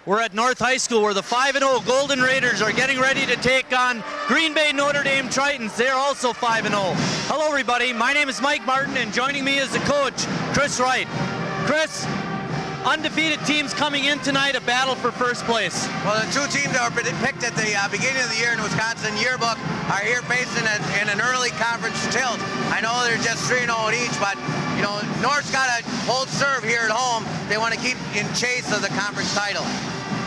We're at North High School where the 5-0 Golden Raiders are getting ready to take on Green Bay Notre Dame Tritons. They're also 5-0. Hello everybody, my name is Mike Martin and joining me is the coach, Chris Wright. Chris, undefeated teams coming in tonight, a battle for first place. Well, the two teams that were picked at the beginning of the year in Wisconsin yearbook are here facing in an early conference tilt. I know they're just 3-0 at each, but you know, North's got to hold serve here at home. They want to keep in chase of the conference title.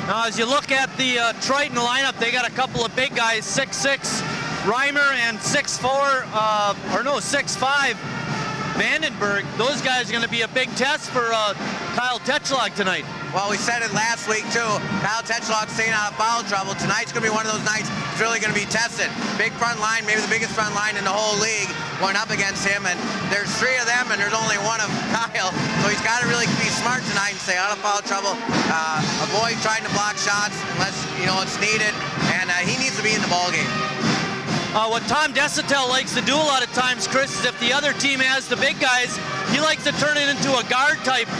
Now, as you look at the Triton lineup, they got a couple of big guys, 6'6" Reimer and 6'5" Vandenberg. Those guys are going to be a big test for Kyle Tetschlag tonight. Well, we said it last week too. Kyle Tetschlag staying out of foul trouble. Tonight's going to be one of those nights it's really going to be tested. Big front line, maybe the biggest front line in the whole league, going up against him. And there's three of them, and there's only one of Kyle. So he's got to really be smart tonight and stay out of foul trouble. Avoid trying to block shots unless it's needed. And he needs to be in the ball game. What Tom Desatel likes to do a lot of times, Chris, is if the other team has the big guys, he likes to turn it into a guard type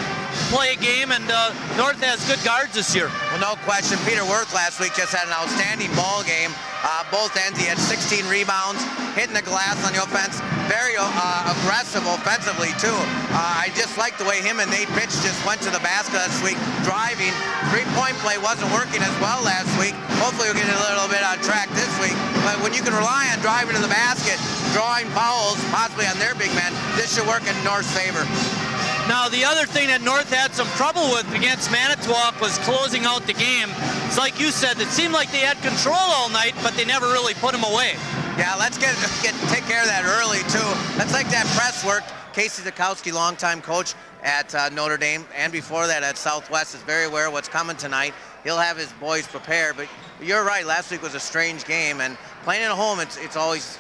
play game, and North has good guards this year. Well, no question. Peter Wirth last week just had an outstanding ball game. Both ends, he had 16 rebounds, hitting the glass on the offense. Very aggressive offensively, too. I just like the way him and Nate Pitch just went to the basket this week, driving. Three-point play wasn't working as well last week. Hopefully we'll get a little bit on track this week. But when you can rely on driving to the basket, drawing fouls, possibly on their big men, this should work in North's favor. Now, the other thing that North had some trouble with against Manitowoc was closing out the game. It's like you said, it seemed like they had control all night, but they never really put them away. Yeah, let's take care of that early, too. Let's like that press work. Casey Zukowski, longtime coach at Notre Dame, and before that at Southwest, is very aware of what's coming tonight. He'll have his boys prepared, but you're right, last week was a strange game, and playing at home, it's always,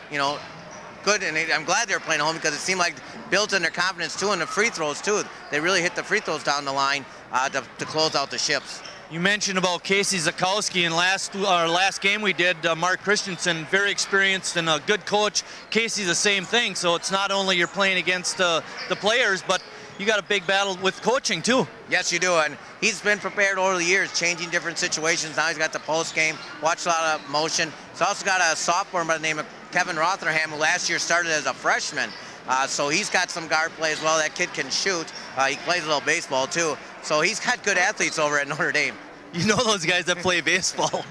good, and I'm glad they were playing at home because it seemed like built in their confidence too, and the free throws too. They really hit the free throws down the line to close out the ships. You mentioned about Casey Zukowski, and last game we did, Mark Christensen, very experienced and a good coach. Casey's the same thing, so it's not only you're playing against the players, but you got a big battle with coaching too. Yes, you do, and he's been prepared over the years, changing different situations. Now he's got the post game, watched a lot of motion. He's also got a sophomore by the name of Kevin Rotherham, who last year started as a freshman. So he's got some guard play as well. That kid can shoot. He plays a little baseball too. So he's got good athletes over at Notre Dame. You know those guys that play baseball.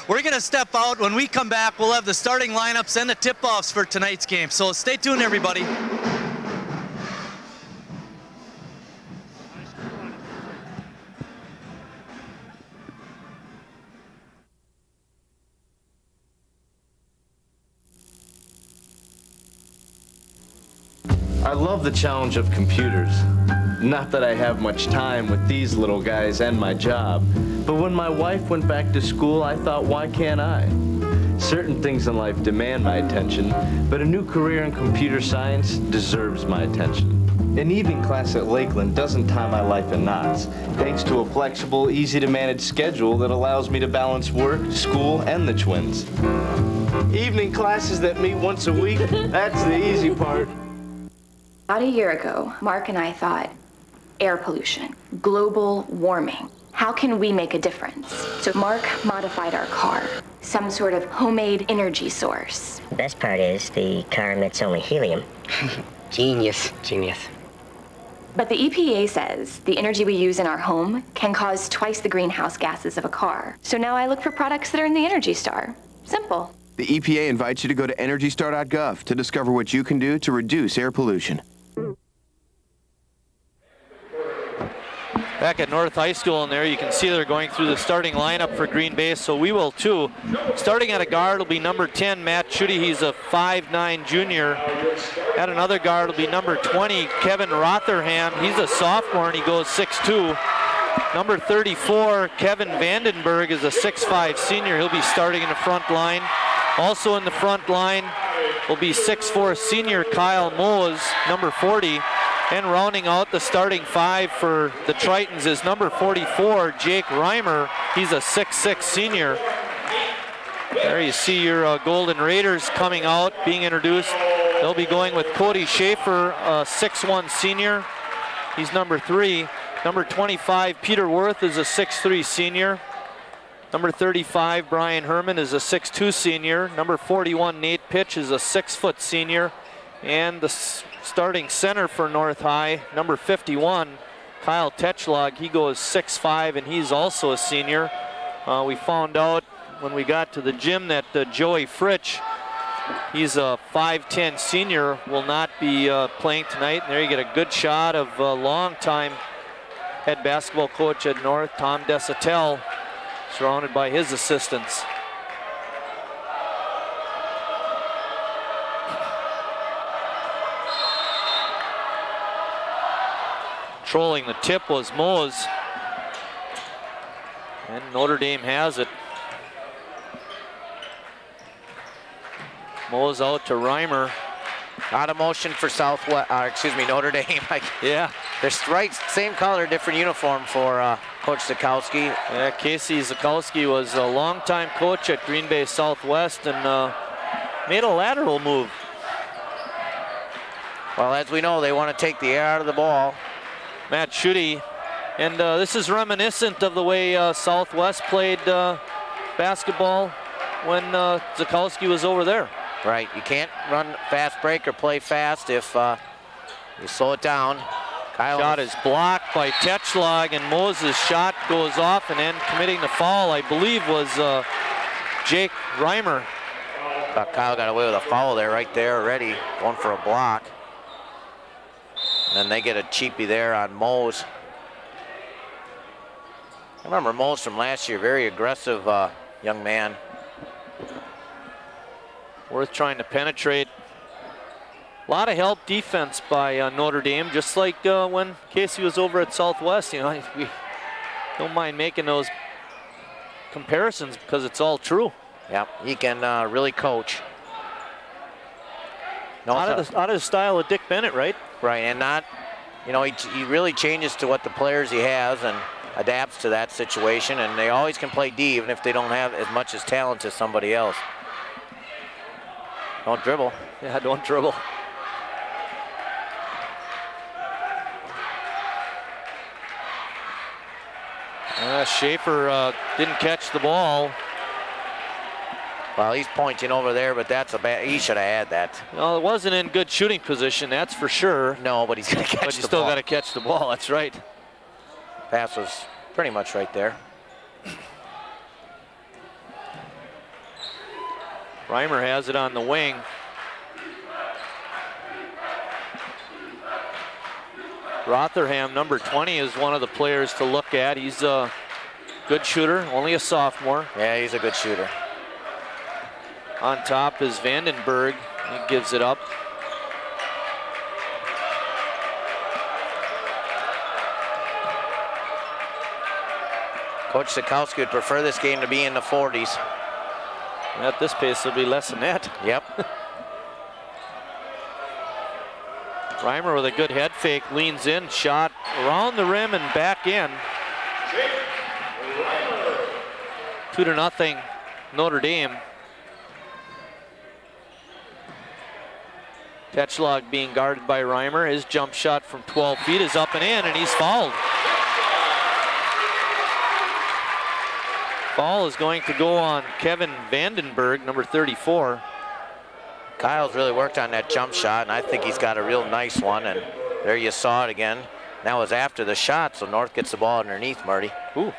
We're going to step out. When we come back, we'll have the starting lineups and the tip-offs for tonight's game. So stay tuned, everybody. I love the challenge of computers. Not that I have much time with these little guys and my job, but when my wife went back to school, I thought, why can't I? Certain things in life demand my attention, but a new career in computer science deserves my attention. An evening class at Lakeland doesn't tie my life in knots, thanks to a flexible, easy-to-manage schedule that allows me to balance work, school, and the twins. Evening classes that meet once a week, that's the easy part. About a year ago, Mark and I thought, air pollution, global warming. How can we make a difference? So Mark modified our car, some sort of homemade energy source. The best part is the car emits only helium. Genius. But the EPA says the energy we use in our home can cause twice the greenhouse gases of a car. So now I look for products that are in the Energy Star. Simple. The EPA invites you to go to EnergyStar.gov to discover what you can do to reduce air pollution. Back at North High School, and there you can see they're going through the starting lineup for Green Bay, so we will too. Starting at a guard will be number 10, Matt Schutte. He's a 5'9" junior. At another guard will be number 20, Kevin Rotherham. He's a sophomore and he goes 6'2". Number 34, Kevin Vandenberg, is a 6'5" senior. He'll be starting in the front line. Also in the front line will be 6'4" senior Kyle Mose, number 40. And rounding out the starting five for the Tritons is number 44, Jake Reimer. He's a 6'6" senior. There you see your Golden Raiders coming out, being introduced. They'll be going with Cody Schaefer, a 6'1" senior. He's number 3. Number 25, Peter Wirth, is a 6'3" senior. Number 35, Brian Herman, is a 6'2 senior. Number 41, Nate Pitch, is a 6-foot senior. And the starting center for North High, number 51, Kyle Tetchlog, he goes 6'5", and he's also a senior. We found out when we got to the gym that Joey Fritsch, he's a 5'10 senior, will not be playing tonight. And there you get a good shot of a longtime head basketball coach at North, Tom Desatel, surrounded by his assistants. Controlling the tip was Mose. And Notre Dame has it. Mose out to Reimer. Out of motion for Notre Dame. Yeah. They're right, same color, different uniform for Coach Zukowski. Yeah, Casey Zukowski was a longtime coach at Green Bay Southwest and made a lateral move. Well, as we know, they want to take the air out of the ball. Matt Schutte, and this is reminiscent of the way Southwest played basketball when Zukowski was over there. Right, you can't run fast break or play fast if you slow it down. Kyle shot is blocked by Tetchlog, and Moses' shot goes off, and then committing the foul, I believe, was Jake Reimer. Kyle got away with a foul there, right there already, going for a block. And then they get a cheapie there on Mose. I remember Mose from last year, very aggressive young man. Worth trying to penetrate. A lot of help defense by Notre Dame, just like when Casey was over at Southwest. You know, we don't mind making those comparisons because it's all true. Yeah, he can really coach. Out of the style of Dick Bennett, right? Right, and not, you know, he really changes to what the players he has and adapts to that situation, and they always can play D even if they don't have as much as talent as somebody else. Don't dribble. Yeah, don't dribble. Schaefer didn't catch the ball. Well, he's pointing over there, but that's a bad. He should have had that. No, it wasn't in good shooting position, that's for sure. No, but he's going to catch the ball. But you still got to catch the ball, that's right. Pass was pretty much right there. Reimer has it on the wing. Rotherham, number 20, is one of the players to look at. He's a good shooter, only a sophomore. Yeah, he's a good shooter. On top is Vandenberg. He gives it up. Coach Zukowski would prefer this game to be in the 40s. At this pace, it'll be less than that. Yep. Reimer with a good head fake, leans in, shot around the rim and back in. 2-0 Notre Dame. Tetchlog being guarded by Reimer. His jump shot from 12 feet is up and in, and he's fouled. Foul is going to go on Kevin Vandenberg, number 34. Kyle's really worked on that jump shot, and I think he's got a real nice one, and there you saw it again. That was after the shot, so North gets the ball underneath, Marty. Ooh,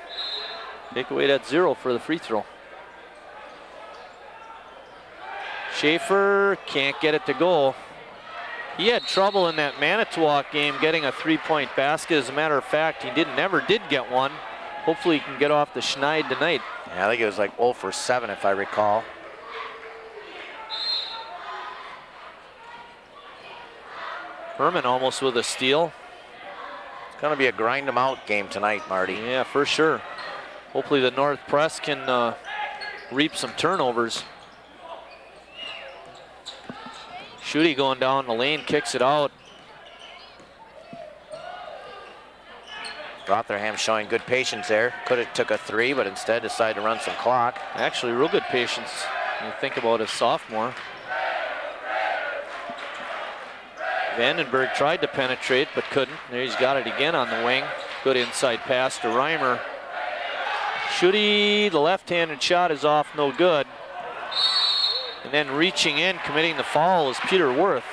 take away that 0 for the free throw. Schaefer can't get it to go. He had trouble in that Manitowoc game getting a three-point basket. As a matter of fact, he never did get one. Hopefully he can get off the schneid tonight. Yeah, I think it was like 0 for 7 if I recall. Herman almost with a steal. It's going to be a grind them out game tonight, Marty. Yeah, for sure. Hopefully the North press can reap some turnovers. Schutte going down the lane, kicks it out. Rotherham showing good patience there. Could have took a 3, but instead decided to run some clock. Actually, real good patience when you think about his sophomore. Vandenberg tried to penetrate, but couldn't. There he's got it again on the wing. Good inside pass to Reimer. Schutte, the left-handed shot is off, no good. And then reaching in, committing the foul is Peter Worth.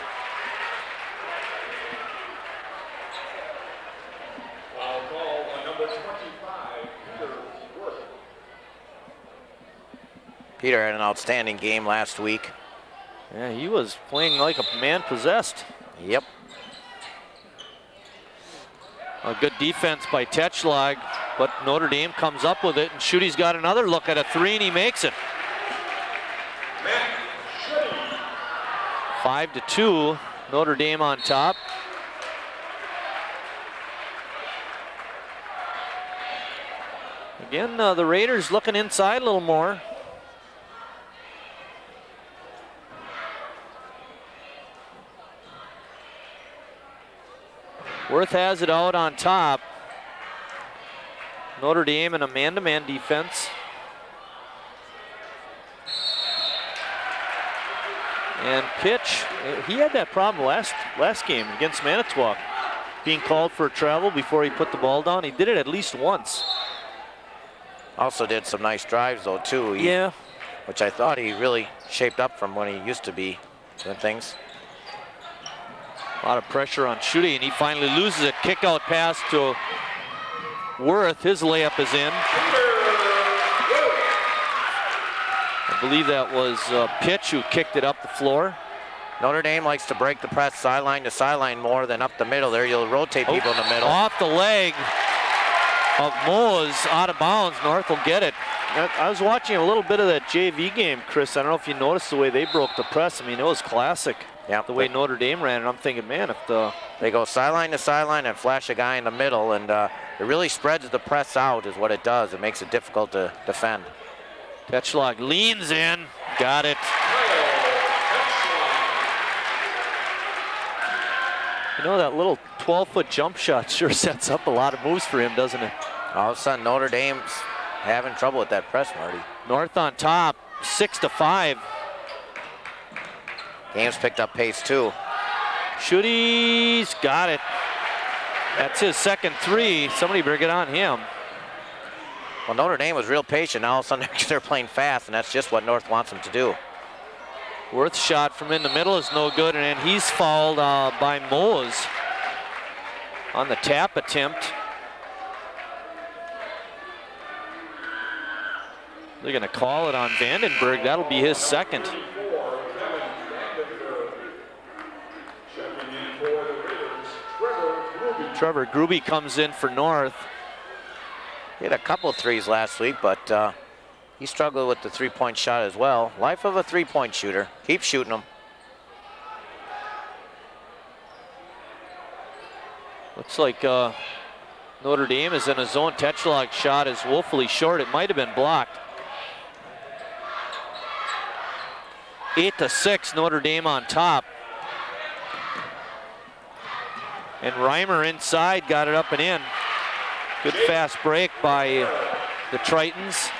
Peter had an outstanding game last week. Yeah, he was playing like a man possessed. Yep. A good defense by Tetschlag, but Notre Dame comes up with it, and Schutte's got another look at a three, and he makes it. 5-2, Notre Dame on top. Again, the Raiders looking inside a little more. Worth has it out on top. Notre Dame in a man-to-man defense. And pitch, he had that problem last game against Manitowoc, being called for a travel before he put the ball down. He did it at least once. Also did some nice drives though too. Yeah. Which I thought he really shaped up from when he used to be doing things. A lot of pressure on Schutte, and he finally loses it. Kick out pass to Worth. His layup is in. I believe that was Pitch who kicked it up the floor. Notre Dame likes to break the press sideline to sideline more than up the middle there. You'll rotate people in the middle. Off the leg of Moes, out of bounds. North will get it. I was watching a little bit of that JV game, Chris. I don't know if you noticed the way they broke the press. I mean, it was classic. Yeah, the way Notre Dame ran, and I'm thinking, man, if they go sideline to sideline and flash a guy in the middle, and it really spreads the press out is what it does. It makes it difficult to defend. Tetschlag leans in, got it. You know, that little 12-foot jump shot sure sets up a lot of moves for him, doesn't it? All of a sudden, Notre Dame's having trouble with that press, Marty. North on top, 6-5. Game's picked up pace too. Schutte's got it. That's his second three. Somebody better get on him. Well, Notre Dame was real patient. Now all of a sudden they're playing fast, and that's just what North wants them to do. Worth's shot from in the middle is no good, and then he's fouled by Moes on the tap attempt. They're going to call it on Vandenberg. That'll be his second. Trevor Gruby comes in for North. He had a couple threes last week, but he struggled with the three-point shot as well. Life of a three-point shooter. Keep shooting them. Looks like Notre Dame is in a zone. Tetschlag shot is woefully short. It might have been blocked. 8-6, Notre Dame on top. And Reimer inside, got it up and in. Good fast break by the Tritons.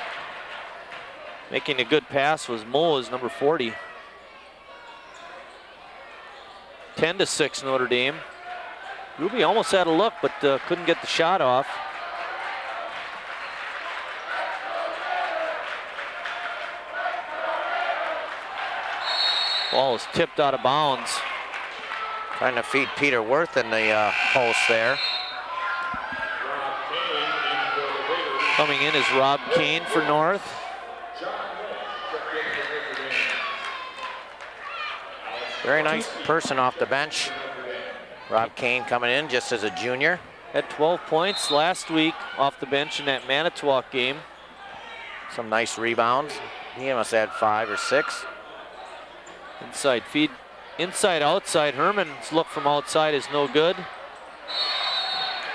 Making a good pass was Moes, number 40. 10-6, Notre Dame. Ruby almost had a look, but couldn't get the shot off. Ball is tipped out of bounds. Trying to feed Peter Worth in the post there. Coming in is Rob Kane for North. Very nice person off the bench. Rob Kane coming in just as a junior. Had 12 points last week off the bench in that Manitowoc game. Some nice rebounds. He must have had 5 or 6. Inside feed. Inside, outside. Herman's look from outside is no good.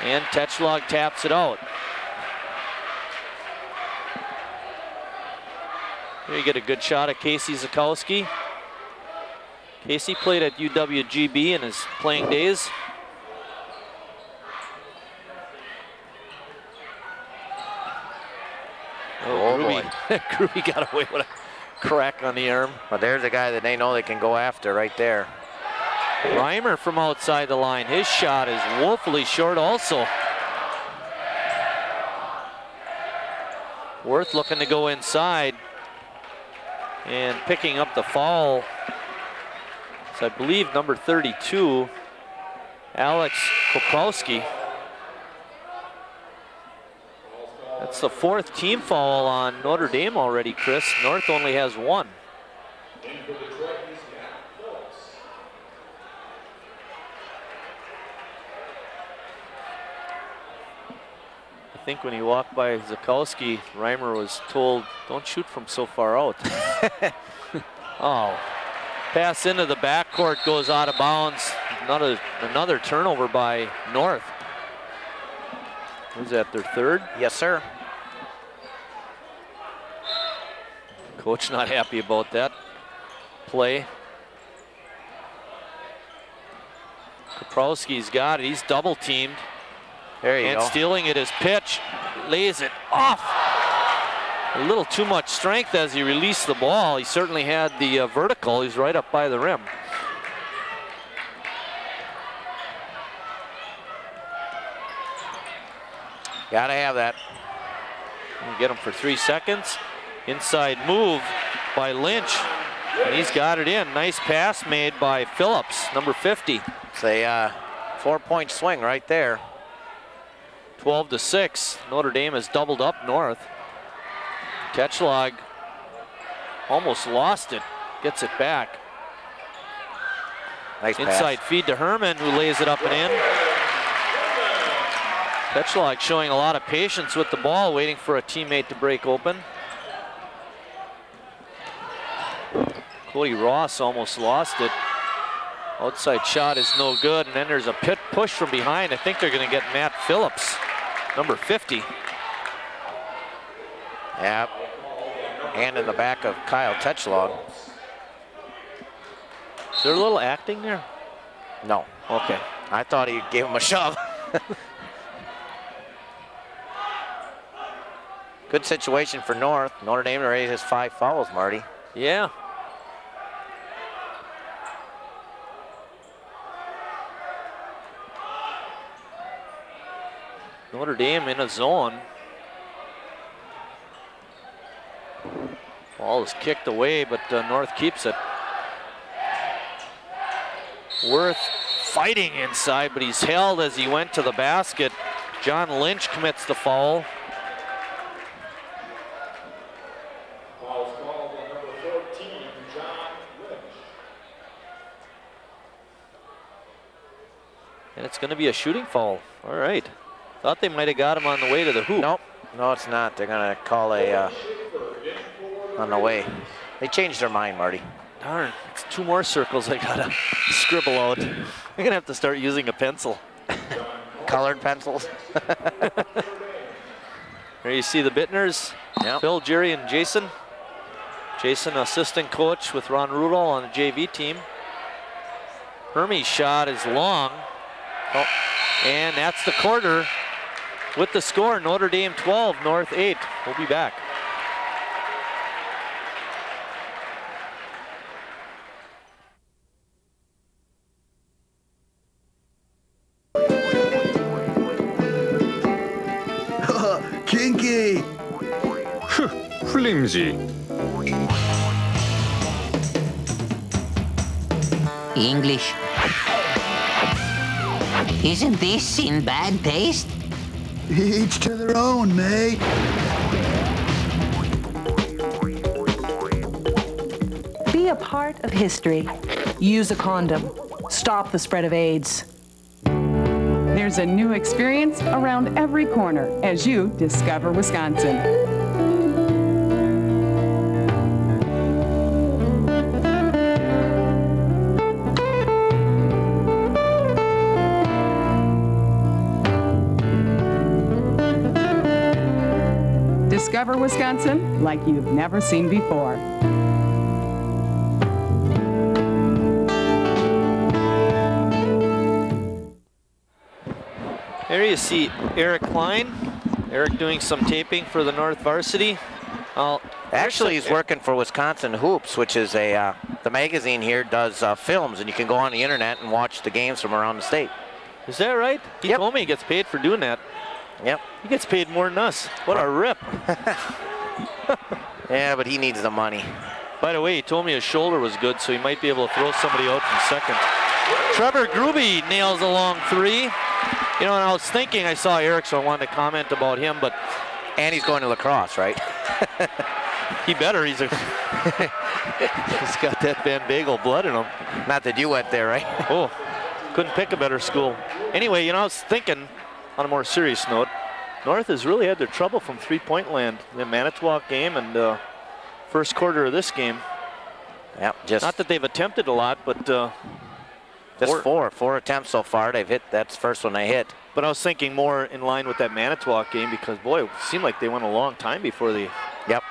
And Tetschlag taps it out. Here you get a good shot at Casey Zakowski. Casey played at UWGB in his playing days. Oh boy. Gruby got away with a crack on the arm. But there's a guy that they know they can go after right there. Reimer from outside the line. His shot is woefully short also. Worth looking to go inside. And picking up the foul. So I believe number 32, Alex Koprowski. That's the 4th team foul on Notre Dame already, Chris. North only has 1. I think when he walked by Zakowski, Reimer was told, don't shoot from so far out. Oh, pass into the backcourt goes out of bounds. Another turnover by North. Was that their 3rd? Yes, sir. Coach not happy about that play. Koprowski's got it. He's double teamed. There you and go. stealing it is pitch. Lays it off. A little too much strength as he released the ball. He certainly had the vertical. He's right up by the rim. Gotta have that. You get him for 3 seconds. Inside move by Lynch. And he's got it in. Nice pass made by Phillips, number 50. It's a 4-point swing right there. 12-6. Notre Dame has doubled up North. Ketchlog almost lost it. Gets it back. Nice Inside pass. feed to Herman, who lays it up and in. Ketchlog showing a lot of patience with the ball, waiting for a teammate to break open. Cody Ross almost lost it. Outside shot is no good, and then there's a push from behind. I think they're going to get Matt Phillips, number 50. Yep. And in the back of Kyle Tetchlog. Is there a little acting there? No. Okay. I thought he gave him a shove. Good situation for North. Notre Dame already has 5 fouls, Marty. Yeah. Notre Dame in a zone. Ball is kicked away, but North keeps it. Worth fighting inside, but he's held as he went to the basket. John Lynch commits the foul. And it's going to be a shooting foul. All right. Thought they might have got him on the way to the hoop. Nope. No, it's not. They're going to call a on the way. They changed their mind, Marty. Darn, it's 2 more circles I gotta scribble out. I'm gonna have to start using a pencil. Colored pencils. There you see the Bittners. Yep. Phil, Jerry, and Jason. Jason, assistant coach with Ron Rudolph on the JV team. Hermie's shot is long. Oh, and that's the quarter with the score. Notre Dame 12, North 8. We'll be back. Kinky! Flimsy. English. Isn't this in bad taste? Each to their own, mate. Be a part of history. Use a condom. Stop the spread of AIDS. There's a new experience around every corner as you discover Wisconsin. Discover Wisconsin like you've never seen before. There you see Eric Klein. Eric doing some taping for the North varsity. Actually, he's working for Wisconsin Hoops, which is the magazine here does films, and you can go on the internet and watch the games from around the state. Is that right? He told me he gets paid for doing that. Yep. He gets paid more than us. What a rip. Yeah, but he needs the money. By the way, he told me his shoulder was good, so he might be able to throw somebody out from second. Trevor Gruby nails a long three. You know, and I was thinking, I saw Eric, so I wanted to comment about him, but... And he's going to lacrosse, right? He better. He's got that Van Bagel blood in him. Not that you went there, right? Oh, couldn't pick a better school. Anyway, you know, I was thinking, on a more serious note, North has really had their trouble from three-point land in the Manitowoc game and first quarter of this game. Yep, just not that they've attempted a lot, but just four attempts so far. They've hit. That's the first one they hit. But I was thinking more in line with that Manitowoc game because boy, it seemed like they went a long time before they. Yep.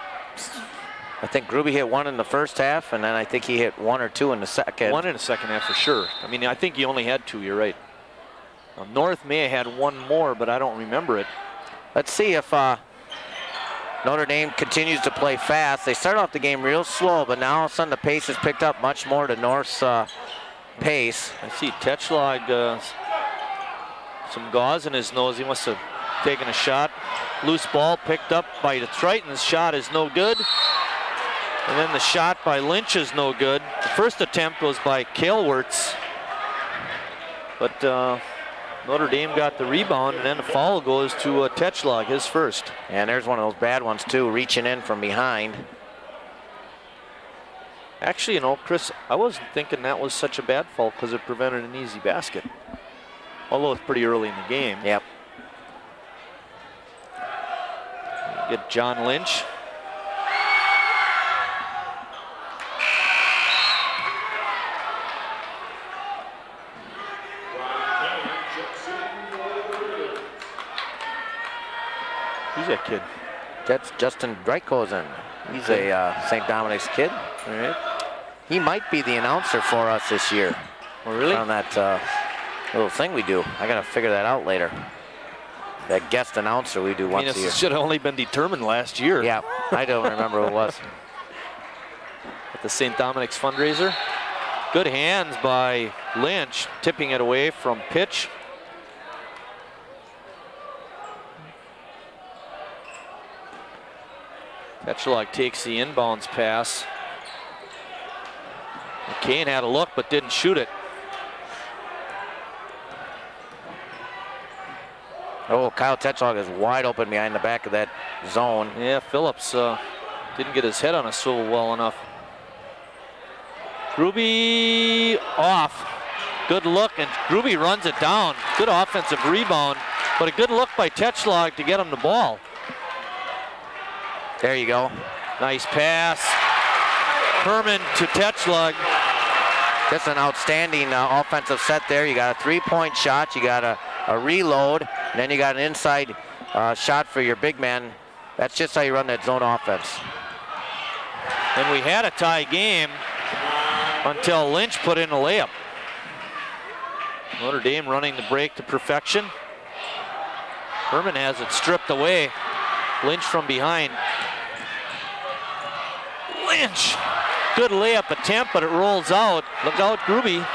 I think Gruby hit one in the first half, and then I think he hit one or two in the second. One in the second half for sure. I mean, I think he only had two. You're right. Now, North may have had one more, but I don't remember it. Let's see if Notre Dame continues to play fast. They start off the game real slow, but now all of a sudden the pace has picked up much more to North's pace. I see Tetschlag, some gauze in his nose. He must have taken a shot. Loose ball picked up by the Triton's shot is no good. And then the shot by Lynch is no good. The first attempt was by Kalewirtz. But Notre Dame got the rebound, and then the foul goes to Tetschlag, his first. And there's one of those bad ones too, reaching in from behind. Actually, you know, Chris, I wasn't thinking that was such a bad foul because it prevented an easy basket. Although it's pretty early in the game. Yep. Get John Lynch. Who's that kid? That's Justin Dreikosen. He's a St. Dominic's kid. All right. He might be the announcer for us this year. Oh, really? On that little thing we do. I got to figure that out later. That guest announcer we do once a year. It should have only been determined last year. Yeah, I don't remember who it was. At the St. Dominic's fundraiser. Good hands by Lynch, tipping it away from pitch. Tetschlag takes the inbounds pass. McCain had a look but didn't shoot it. Oh, Kyle Tetschlag is wide open behind the back of that zone. Yeah, Phillips didn't get his head on a swivel well enough. Gruby off. Good look, and Gruby runs it down. Good offensive rebound, but a good look by Tetschlag to get him the ball. There you go. Nice pass. Herman to Tetschlag. Just an outstanding offensive set there. You got a three-point shot, you got a reload, and then you got an inside shot for your big man. That's just how you run that zone offense. And we had a tie game until Lynch put in a layup. Notre Dame running the break to perfection. Herman has it stripped away. Lynch from behind. Lynch! Good layup attempt, but it rolls out. Look out, Gruby.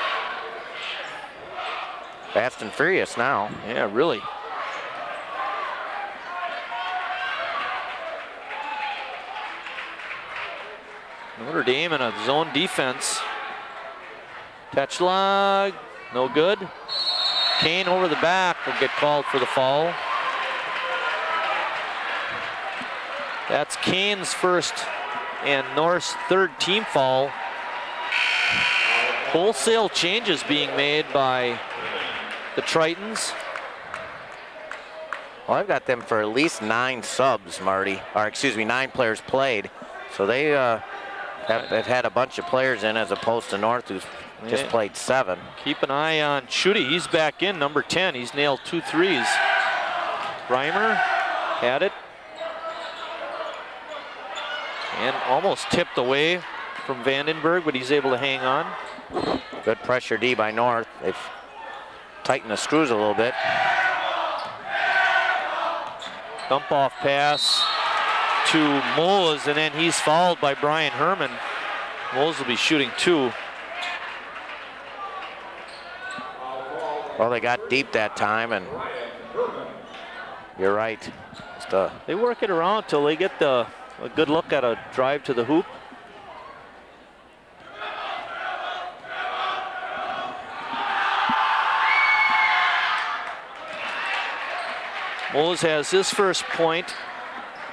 Fast and furious now. Yeah, really. Notre Dame in a zone defense. Tetschlag, no good. Kane over the back will get called for the foul. That's Kane's first and North's third team foul. Wholesale changes being made by the Tritons. Well, I've got them for at least 9 subs, Marty. Or excuse me, 9 players played. So they have had a bunch of players in as opposed to North, who's just played 7. Keep an eye on Schutte. He's back in, number 10. He's nailed 2 threes. Reimer had it. And almost tipped away from Vandenberg, but he's able to hang on. Good pressure D by North. They've tightened the screws a little bit. Dump off pass to Mose, and then he's fouled by Brian Herman. Mose will be shooting 2. Well, they got deep that time, and you're right. They work it around till they get the A good look at a drive to the hoop. Mose has his first point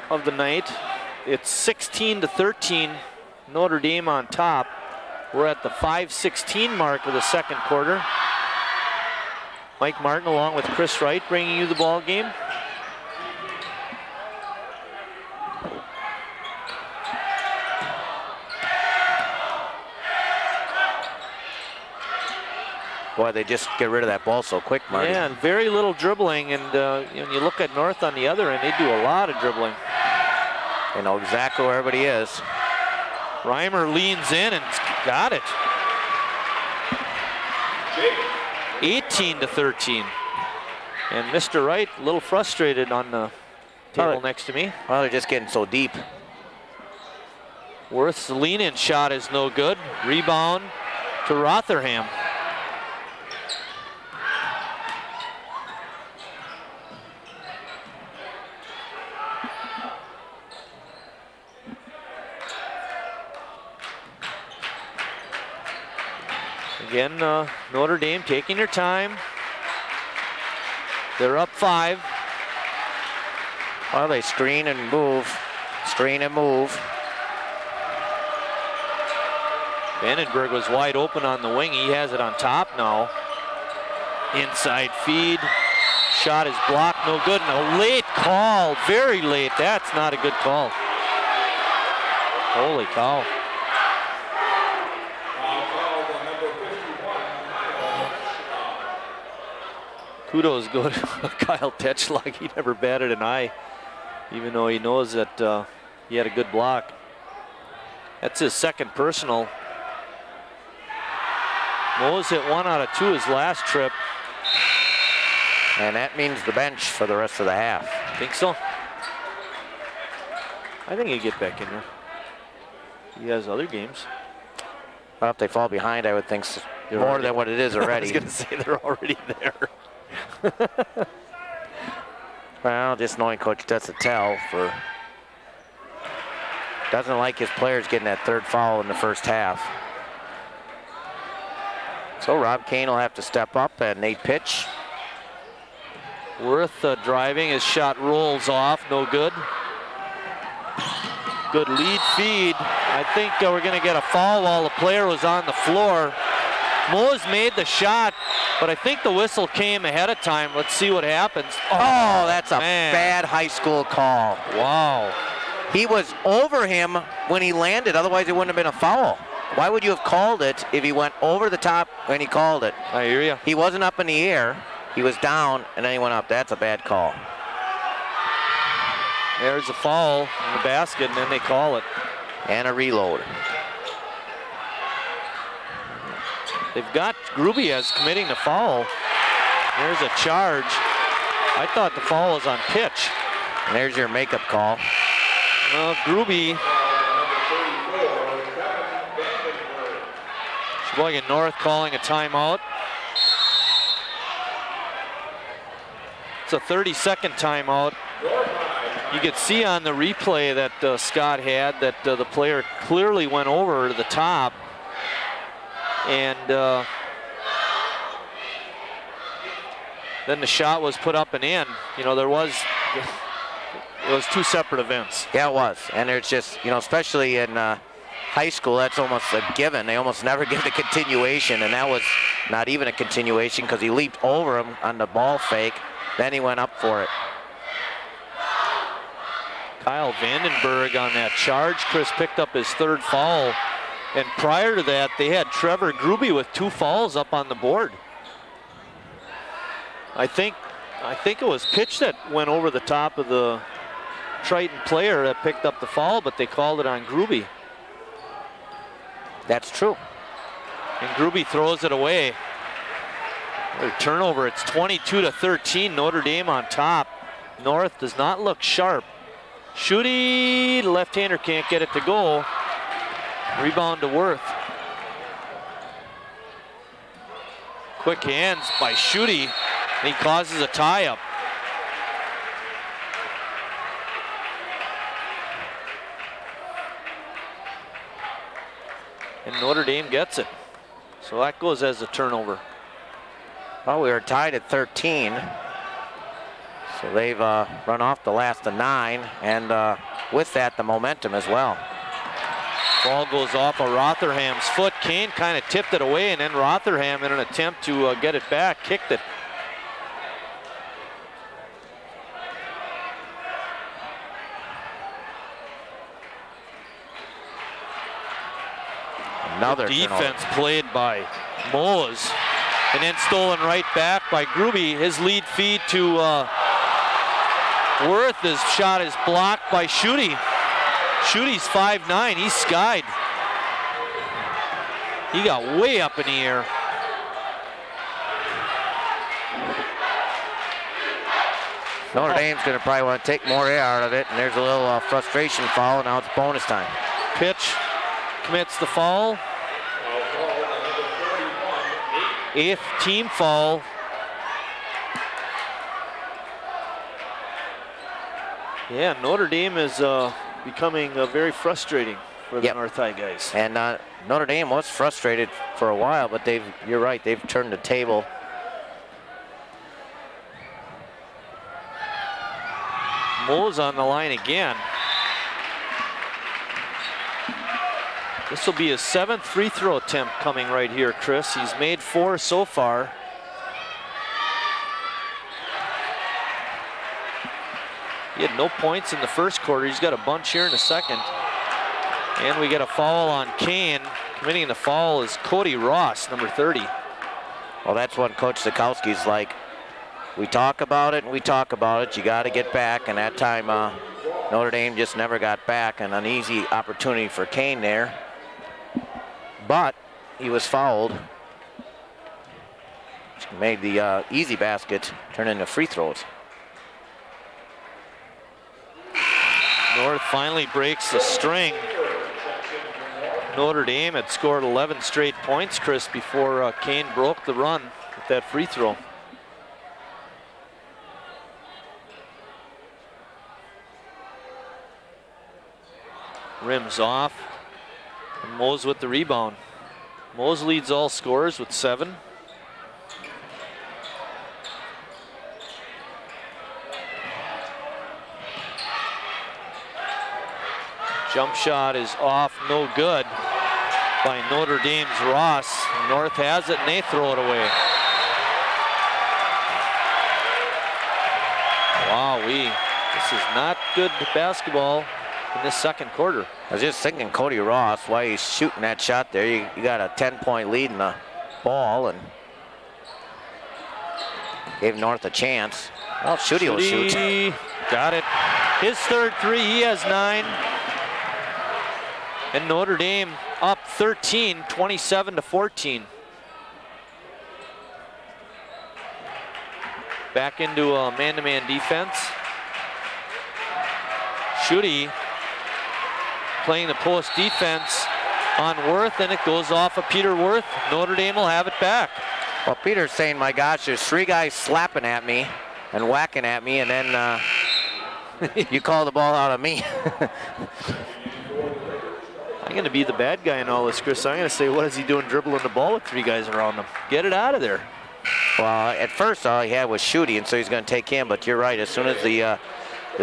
of the night. It's 16-13, Notre Dame on top. We're at the 5:16 mark of the second quarter. Mike Martin along with Chris Wright bringing you the ball game. Boy, they just get rid of that ball so quick, Marty. Yeah, and very little dribbling. And when you look at North on the other end, they do a lot of dribbling. They know exactly where everybody is. Reimer leans in and got it. 18-13. And Mr. Wright a little frustrated on the table next to me. Well, they're just getting so deep. Worth's lean-in shot is no good. Rebound to Rotherham. Again, Notre Dame taking their time. They're up 5. Well, they screen and move. Screen and move. Vandenberg was wide open on the wing. He has it on top now. Inside feed. Shot is blocked, no good. And a late call, very late. That's not a good call. Holy cow. Kudos go to Kyle Tetschlag. He never batted an eye, even though he knows that he had a good block. That's his second personal. Mose hit 1 out of 2 his last trip. And that means the bench for the rest of the half. Think so? I think he'll get back in there. He has other games. Well, if they fall behind, I would think more than what it is already. I was going to say they're already there. Well, just knowing Coach that's a tell for. Doesn't like his players getting that third foul in the first half. So Rob Kane will have to step up and Nate pitch. Worth driving, his shot rolls off, no good. Good lead feed. I think we're going to get a foul while the player was on the floor. Mose made the shot, but I think the whistle came ahead of time. Let's see what happens. Oh, that's a bad high school call. Wow. He was over him when he landed, otherwise it wouldn't have been a foul. Why would you have called it if he went over the top when he called it? I hear you. He wasn't up in the air. He was down, and then he went up. That's a bad call. There's a foul in the basket, and then they call it. And a reload. They've got Grubias committing the foul. There's a charge. I thought the foul was on pitch. And there's your makeup call. Well, Gruby. Sheboygan North calling a timeout. It's a 30-second timeout. You could see on the replay that Scott had that the player clearly went over the top. And then the shot was put up and in. You know, it was 2 separate events. Yeah, it was. And there's just, you know, especially in high school, that's almost a given. They almost never give the continuation, and that was not even a continuation because he leaped over him on the ball fake. Then he went up for it. Kyle Vandenberg on that charge. Chris picked up his 3rd foul. And prior to that, they had Trevor Gruby with 2 fouls up on the board. I think it was pitch that went over the top of the Triton player that picked up the foul, but they called it on Gruby. That's true. And Gruby throws it away. Their turnover, it's 22-13, Notre Dame on top. North does not look sharp. Schutte, the left-hander can't get it to go. Rebound to Worth. Quick hands by Schutte, and he causes a tie-up. And Notre Dame gets it. So that goes as a turnover. Well, we were tied at 13. So they've run off the last of 9, and with that, the momentum as well. Ball goes off of Rotherham's foot. Kane kind of tipped it away, and then Rotherham, in an attempt to get it back, kicked it. Another defense played by Mose, and then stolen right back by Gruby. His lead feed to Worth. His shot is blocked by Schutte. Schutte's 5'9", he's skied. He got way up in the air. Notre Dame's going to probably want to take more air out of it, and there's a little frustration foul, and now it's bonus time. Pitch commits the foul. 8th team foul. Yeah, Notre Dame is becoming very frustrating for the North High guys. And Notre Dame was frustrated for a while, but you're right, they've turned the table. Mose on the line again. This will be his 7th free throw attempt coming right here, Chris. He's made 4 so far. He had no points in the first quarter. He's got a bunch here in the second. And we get a foul on Kane. Committing the foul is Cody Ross, number 30. Well, that's what Coach Sikowski's like. We talk about it and we talk about it. You got to get back. And that time, Notre Dame just never got back. And an easy opportunity for Kane there. But he was fouled. Which made the easy basket turn into free throws. North finally breaks the string. Notre Dame had scored 11 straight points, Chris, before Kane broke the run with that free throw. Rims off. And Mose with the rebound. Mose leads all scorers with 7. Jump shot is off, no good by Notre Dame's Ross. North has it and they throw it away. Wowee, this is not good basketball in this second quarter. I was just thinking Cody Ross, why he's shooting that shot there. You got a 10-point lead in the ball and gave North a chance. Well, Schutte will shoot. Got it. His 3rd three, he has 9. And Notre Dame up 13, 27-14. Back into a man-to-man defense. Schutte playing the post defense on Worth, and it goes off of Peter Worth. Notre Dame will have it back. Well, Peter's saying, my gosh, there's 3 guys slapping at me and whacking at me, and then you call the ball out on me. I'm going to be the bad guy in all this, Chris. I'm going to say, what is he doing dribbling the ball with 3 guys around him? Get it out of there. Well, at first all he had was Schutte, and so he's going to take him. But you're right. As soon as the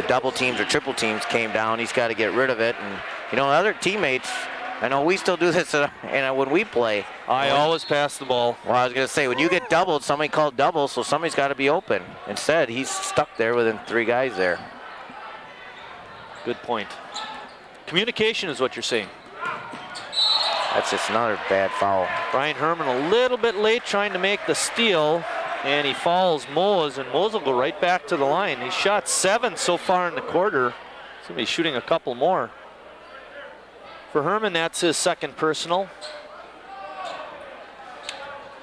double teams or triple teams came down, he's got to get rid of it. And you know, other teammates. I know we still do this, and when we play, I always pass the ball. Well, I was going to say, when you get doubled, somebody called double, so somebody's got to be open. Instead, he's stuck there within 3 guys there. Good point. Communication is what you're saying. That's just another bad foul. Brian Herman a little bit late trying to make the steal, and he fouls Mose, and Mose will go right back to the line. He shot 7 so far in the quarter. He's going to be shooting a couple more. For Herman, that's his 2nd personal.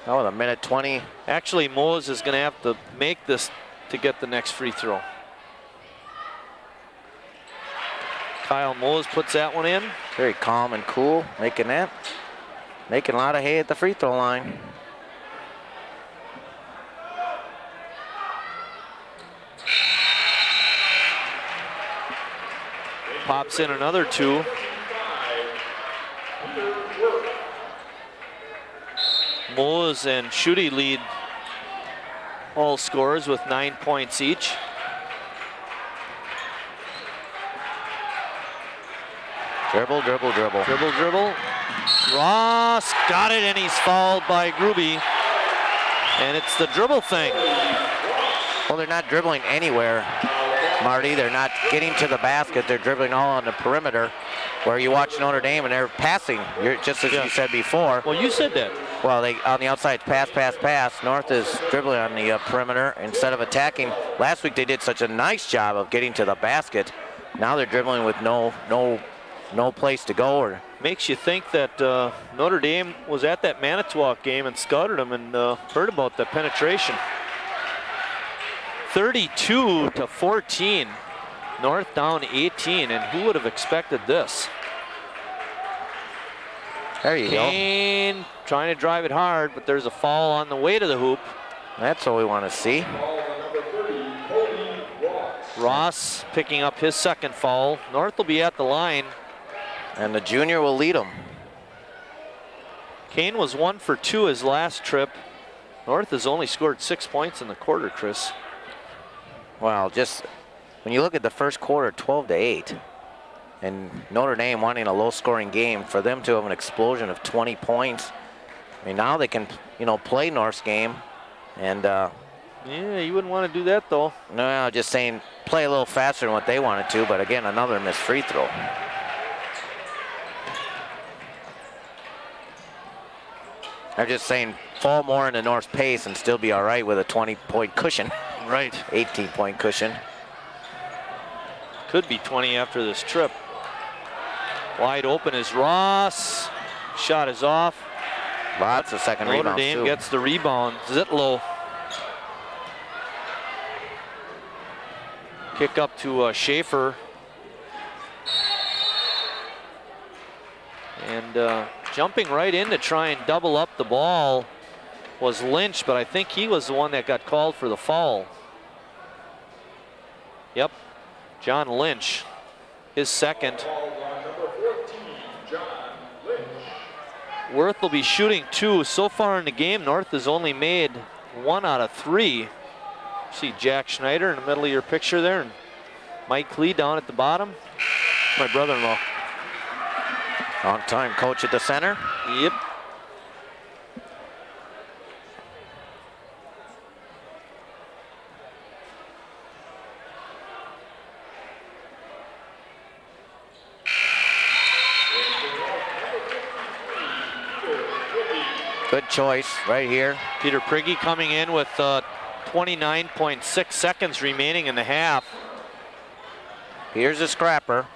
Oh, with a minute 20. Actually, Mose is going to have to make this to get the next free throw. Kyle Mose puts that one in. Very calm and cool, making a lot of hay at the free throw line. Pops in another 2. Mose and Schutte lead all scorers with 9 points each. Dribble, dribble, dribble. Dribble, dribble. Ross got it, and he's fouled by Gruby. And it's the dribble thing. Well, they're not dribbling anywhere, Marty. They're not getting to the basket. They're dribbling all on the perimeter, where you watch Notre Dame and they're passing, just as you said before. Well, you said that. Well, they on the outside, pass, pass, pass. North is dribbling on the perimeter instead of attacking. Last week they did such a nice job of getting to the basket. Now they're dribbling with no place to go. Or makes you think that Notre Dame was at that Manitowoc game and scouted them and heard about the penetration. 32-14. North down 18, and who would have expected this? There you Kane trying to drive it hard, but there's a foul on the way to the hoop. That's what we want to see. Ross picking up his second foul. North will be at the line. And the junior will lead them. Kane was 1 for 2 his last trip. North has only scored 6 points in the quarter, Chris. Wow, just when you look at the first quarter, 12-8, and Notre Dame wanting a low-scoring game, for them to have an explosion of 20 points, I mean, now they can, play North's game, and yeah, you wouldn't want to do that though. No, just saying, play a little faster than what they wanted to, but again, another missed free throw. I'm just saying, fall more into North's pace and still be all right with a 20-point cushion. Right. 18-point cushion. Could be 20 after this trip. Wide open is Ross. Shot is off. Lots of second rebounds. Notre Dame gets the rebound. Zitlow. Kick up to Schaefer. And jumping right in to try and double up the ball was Lynch, but I think he was the one that got called for the foul. Yep, John Lynch, his second. Worth will be shooting 2. So far in the game, North has only made 1 out of 3. See Jack Schneider in the middle of your picture there, and Mike Klee down at the bottom. My brother-in-law. Long-time coach at the center. Yep. Good choice right here. Peter Prigge coming in with 29.6 seconds remaining in the half. Here's a scrapper.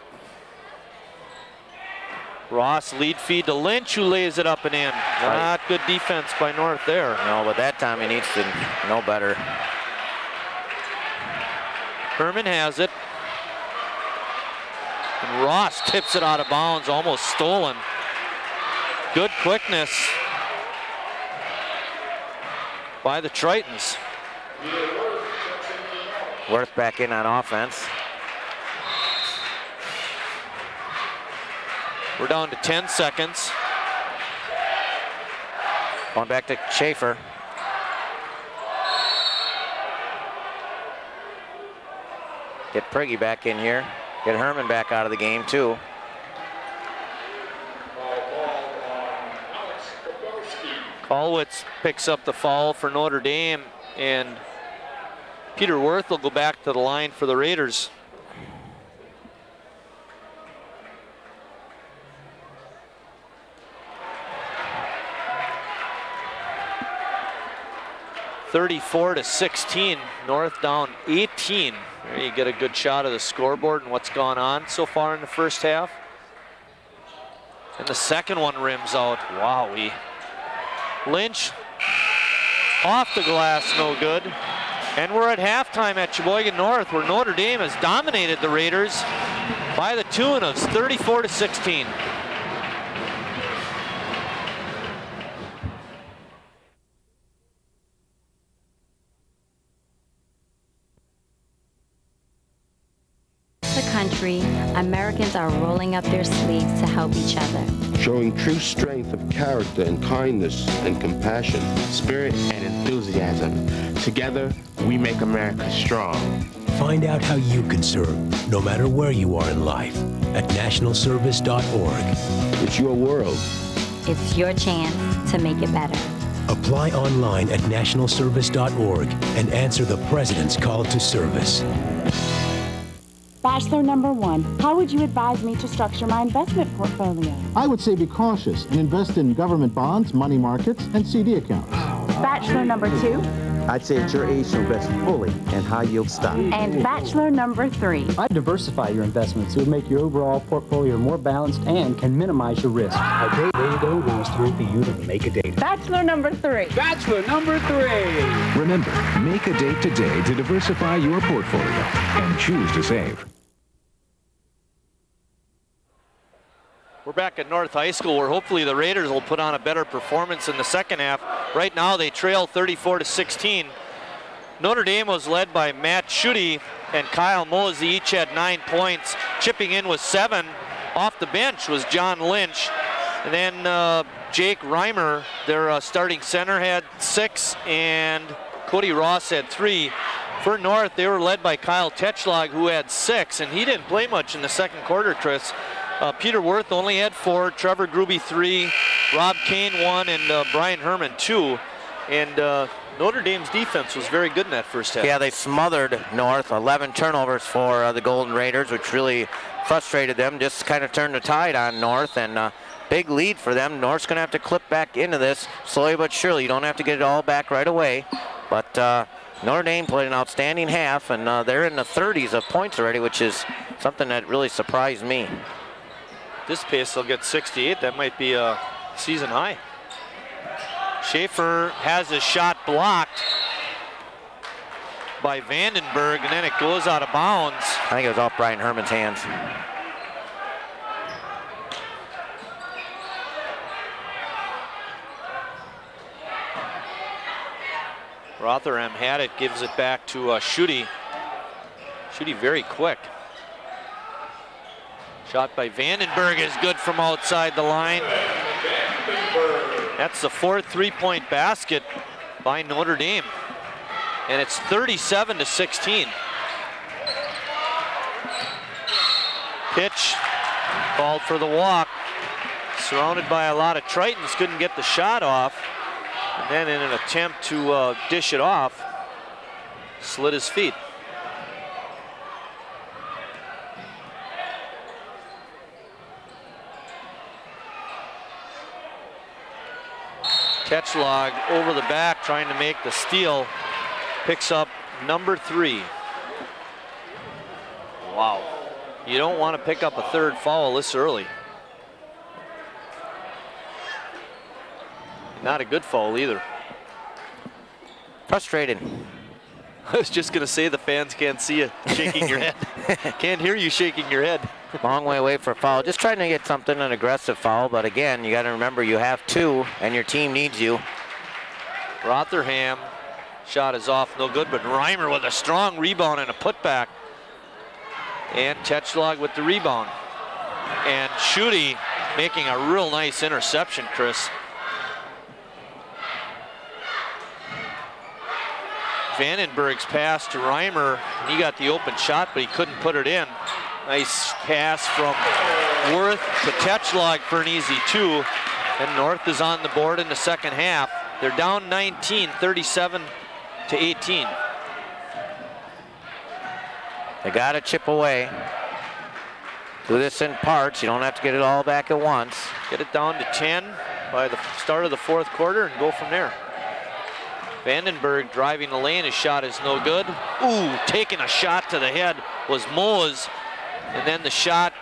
Ross lead feed to Lynch, who lays it up and in. Not good defense by North there. No, but that time he needs to know better. Herman has it. And Ross tips it out of bounds, almost stolen. Good quickness by the Tritons. Worth back in on offense. We're down to 10 seconds. Going back to Schaefer. Get Prigge back in here. Get Herman back out of the game too. Colwitz picks up the foul for Notre Dame, and Peter Worth will go back to the line for the Raiders. (34-16), North down 18. There you get a good shot of the scoreboard and what's gone on so far in the first half. And the second one rims out. Wowee. Lynch off the glass, no good. And we're at halftime at Sheboygan North, where Notre Dame has dominated the Raiders by the tune of 34-16. The country, Americans are rolling up their sleeves to help each other. Showing true strength of character and kindness and compassion. Spirit and enthusiasm. Together, we make America strong. Find out how you can serve, no matter where you are in life, at nationalservice.org. It's your world. It's your chance to make it better. Apply online at nationalservice.org and answer the President's Call to Service. Bachelor number 1, how would you advise me to structure my investment portfolio? I would say be cautious and invest in government bonds, money markets, and CD accounts. Bachelor number 2, I'd say it's your age to invest fully in high-yield stock. and bachelor number 3. I'd diversify your investments. It would make your overall portfolio more balanced and can minimize your risk. A great way to go goes through for you to make a date. Bachelor number 3. Bachelor number 3. Remember, make a date today to diversify your portfolio and choose to save. We're back at North High School where hopefully the Raiders will put on a better performance in the second half. Right now they trail 34-16. Notre Dame was led by Matt Schutte and Kyle Mosey. Each had 9 points. Chipping in with 7. Off the bench was John Lynch. And then Jake Reimer, their starting center, had 6, and Cody Ross had 3. For North, they were led by Kyle Tetschlag, who had 6, and he didn't play much in the second quarter, Chris. Peter Worth only had 4, Trevor Gruby 3, Rob Kane 1, and Brian Herman 2. And Notre Dame's defense was very good in that first half. Yeah, they smothered North. 11 turnovers for the Golden Raiders, which really frustrated them. Just kind of turned the tide on North, and big lead for them. North's going to have to clip back into this slowly but surely. You don't have to get it all back right away. But Notre Dame played an outstanding half, and they're in the 30s of points already, which is something that really surprised me. This pace, they'll get 68. That might be a season high. Schaefer has his shot blocked by Vandenberg, and then it goes out of bounds. I think it was off Brian Herman's hands. Rotherham had it, gives it back to Schutte. Schutte very quick. Shot by Vandenberg is good from outside the line. That's the 4th three-point basket by Notre Dame. And it's 37-16. Pitch called for the walk. Surrounded by a lot of Tritons, couldn't get the shot off. And then in an attempt to dish it off, slid his feet. Tetschlag over the back trying to make the steal. Picks up number 3. Wow. You don't want to pick up a 3rd foul this early. Not a good foul either. Frustrating. I was just going to say the fans can't see you shaking your head. Can't hear you shaking your head. Long way away for a foul. Just trying to get something, an aggressive foul, but again, you got to remember you have 2 and your team needs you. Rotherham shot is off, no good, but Reimer with a strong rebound and a putback. And Tetschlag with the rebound. And Schutte making a real nice interception, Chris. Vandenberg's pass to Reimer, and he got the open shot, but he couldn't put it in. Nice pass from Worth to Tetschlag for an easy 2. And North is on the board in the second half. They're down 19, 37-18. They got to chip away. Do this in parts. You don't have to get it all back at once. Get it down to 10 by the start of the 4th quarter and go from there. Vandenberg driving the lane. His shot is no good. Ooh, taking a shot to the head was Moes. And then the shot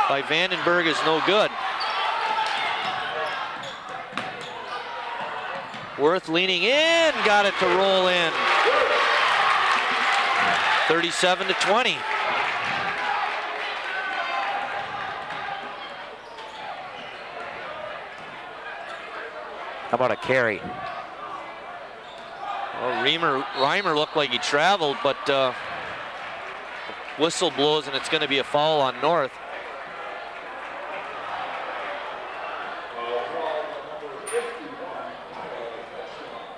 by Vandenberg is no good. Worth leaning in, got it to roll in. 37-20. How about a carry? Well, Reimer looked like he traveled, but Whistle blows and it's going to be a foul on North.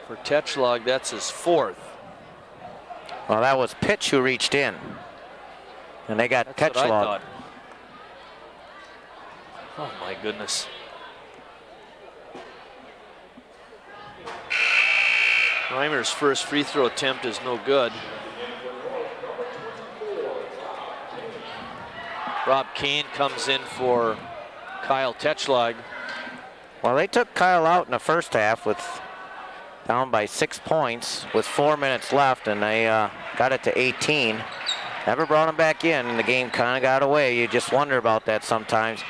For Tetschlag, that's his 4th. Well, that was Pitch who reached in. And they got Tetschlag. Oh my goodness. Reimer's first free throw attempt is no good. Rob Kane comes in for Kyle Tetschlag. Well, they took Kyle out in the first half with down by 6 points with 4 minutes left, and they got it to 18. Never brought him back in, and the game kind of got away. You just wonder about that sometimes.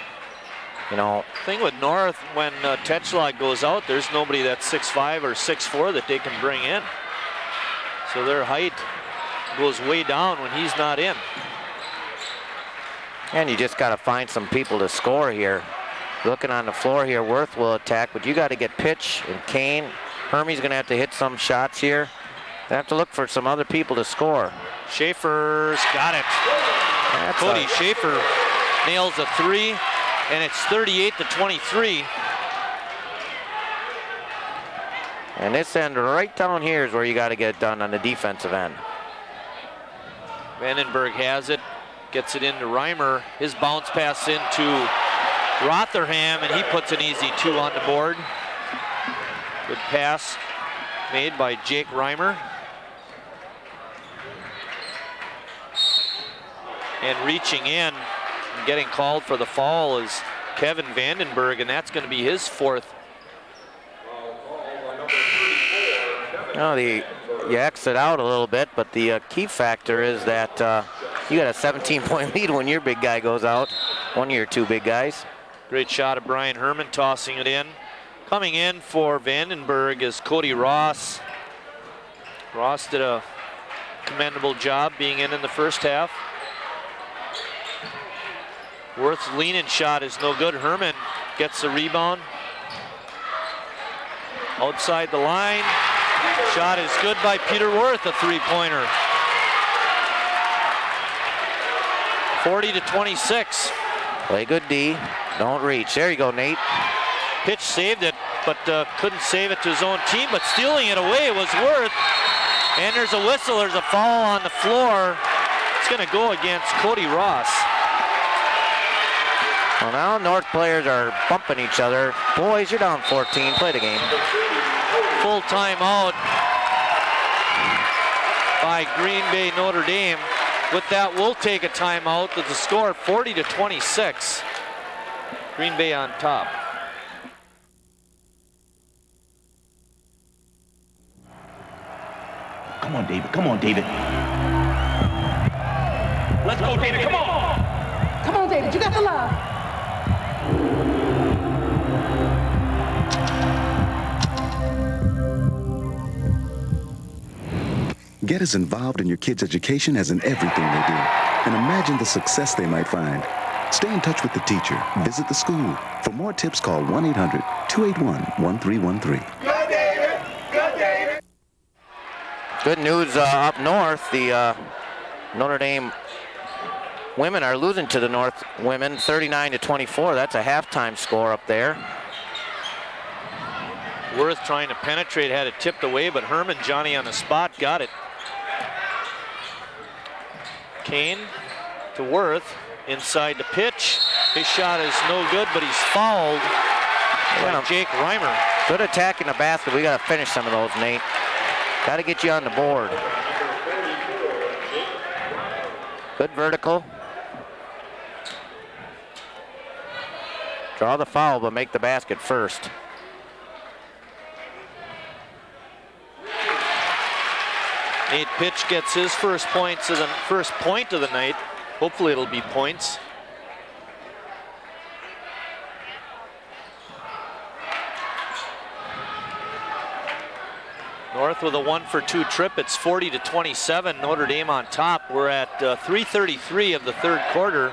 You know, thing with North, when Tetschlag goes out, there's nobody that's 6'5" or 6'4" that they can bring in. So their height goes way down when he's not in. And you just got to find some people to score here. Looking on the floor here, Worth will attack, but you got to get Pitch and Kane. Hermie's going to have to hit some shots here. They have to look for some other people to score. Schaefer's got it. Cody Schaefer nails a 3, and it's 38-23. And this end right down here is where you got to get it done on the defensive end. Vandenberg has it, gets it into Reimer. His bounce pass into Rotherham, and he puts an easy 2 on the board. Good pass made by Jake Reimer. And reaching in and getting called for the foul is Kevin Vandenberg, and that's going to be his 4th. Well, you exit out a little bit, but the key factor is that you got a 17-point lead when your big guy goes out. One of your 2 big guys. Great shot of Brian Herman tossing it in. Coming in for Vandenberg is Cody Ross. Ross did a commendable job being in the first half. Worth's lean-in shot is no good. Herman gets the rebound. Outside the line. Shot is good by Peter Worth, a 3-pointer. 40-26. Play good D. Don't reach. There you go, Nate. Pitch saved it, but couldn't save it to his own team, but stealing it away was Worth. And there's a whistle. There's a foul on the floor. It's going to go against Cody Ross. Well, now North players are bumping each other. Boys, you're down 14. Play the game. Full timeout by Green Bay Notre Dame. With that, we'll take a timeout with the score 40-26. Green Bay on top. Come on, David. Come on, David. Let's go, David. Come on. Come on, David. You got the love. Get as involved in your kids' education as in everything they do, and imagine the success they might find. Stay in touch with the teacher. Visit the school. For more tips, call 1-800-281-1313. Go, David. Go, David. Good news up north. The Notre Dame women are losing to the North women 39-24. That's a halftime score up there. Worth trying to penetrate, had it tipped away, but Herman, Johnny on the spot, got it. Kane to Worth, inside the pitch. His shot is no good, but he's fouled by Jake Reimer. Good attack in the basket. We got to finish some of those, Nate. Got to get you on the board. Good vertical. Draw the foul, but make the basket first. Nate Pitch gets his first point of the night. Hopefully it'll be points. North with a 1-for-2 trip. It's 40-27. Notre Dame on top. We're at 3:33 of the third quarter.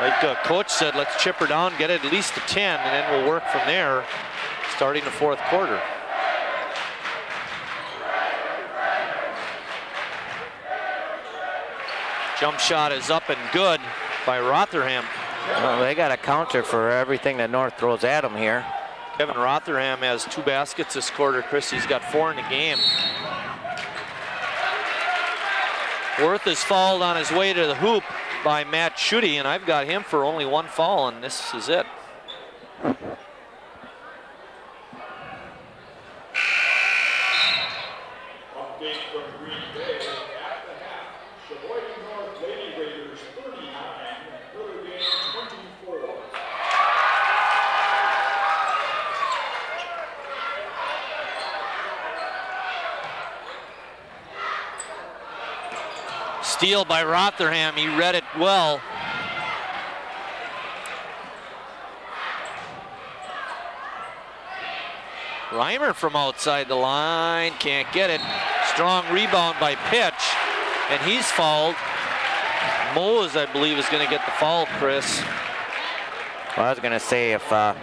Like Coach said, let's chip her down, get it at least to 10, and then we'll work from there, starting the fourth quarter. Jump shot is up and good by Rotherham. Well, they got a counter for everything that North throws at them here. Kevin Rotherham has 2 baskets this quarter. Chris, he's got 4 in the game. Worth is fouled on his way to the hoop by Matt Schutte, and I've got him for only 1 foul, and this is it. Update from Green Bay at the half. Sheboygan North Lady Raiders 39, Notre Dame 24. Steal by Rotherham, he read it well. Reimer from outside the line, can't get it. Strong rebound by Pitch, and he's fouled. Mose, I believe, is going to get the foul, Chris. Well, I was going to say if that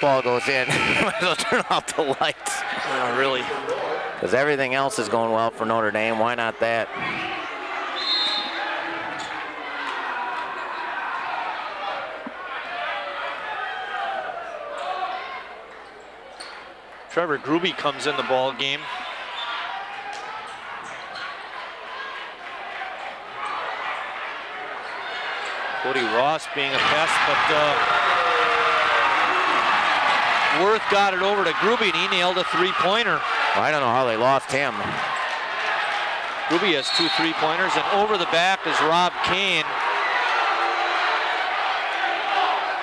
ball goes in, might as well turn off the lights. Oh, really? Because everything else is going well for Notre Dame. Why not that? Trevor Gruby comes in the ball game. Cody Ross being a pest, but Worth got it over to Gruby, and he nailed a 3-pointer. Well, I don't know how they lost him. Gruby has 2 3-pointers, and over the back is Rob Kane.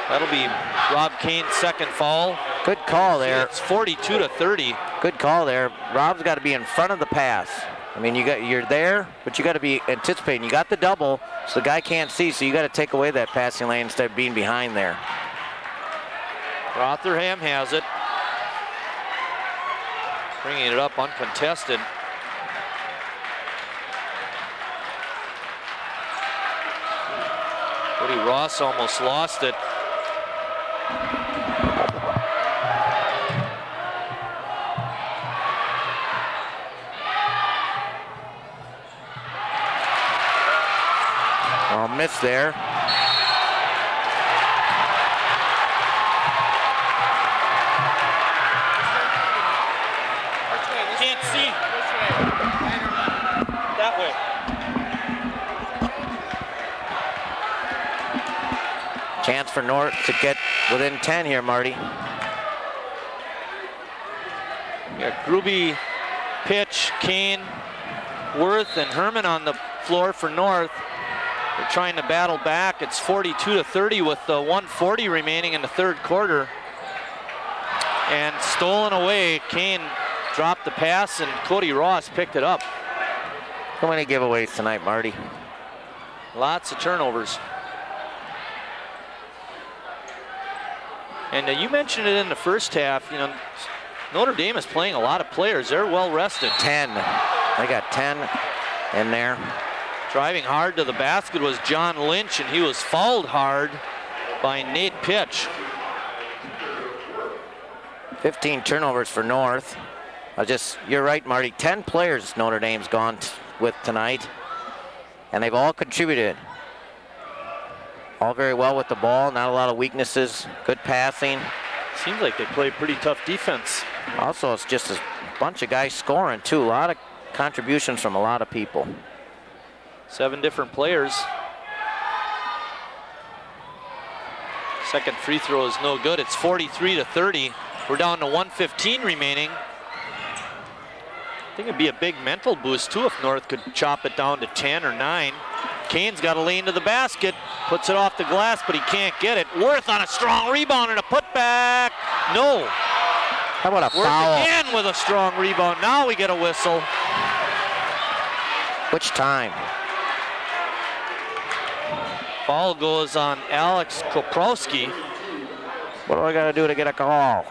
That'll be Rob Kane's second foul. Good call there. It's 42-30. Good call there. Rob's got to be in front of the pass. I mean, you're there, but you got to be anticipating. You got the double, so the guy can't see, so you got to take away that passing lane instead of being behind there. Rotherham has it. Bringing it up uncontested. Cody Ross almost lost it. Well, miss there. Can't see. That way. Chance for North to get within 10 here, Marty. Yeah, Gruby, Pitch, Kane, Worth, and Herman on the floor for North. They're trying to battle back. It's 42-30 with 1:40 remaining in the third quarter. And stolen away. Kane dropped the pass, and Cody Ross picked it up. How many giveaways tonight, Marty? Lots of turnovers. And you mentioned it in the first half. You know, Notre Dame is playing a lot of players. They're well rested. 10. They got 10 in there. Driving hard to the basket was John Lynch, and he was fouled hard by Nate Pitch. 15 turnovers for North. You're right, Marty. 10 players Notre Dame's gone with tonight, and they've all contributed. All very well with the ball, not a lot of weaknesses, good passing. Seems like they play pretty tough defense. Also, it's just a bunch of guys scoring, too. A lot of contributions from a lot of people. 7 different players. Second free throw is no good. It's 43-30. We're down to 1:15 remaining. I think it'd be a big mental boost too if North could chop it down to 10 or 9. Kane's got a lane to the basket, puts it off the glass, but he can't get it. Worth on a strong rebound and a putback. No. How about a Worth foul? again with a strong rebound. Now we get a whistle. Which time? Foul goes on Alex Koprowski. What do I got to do to get a call?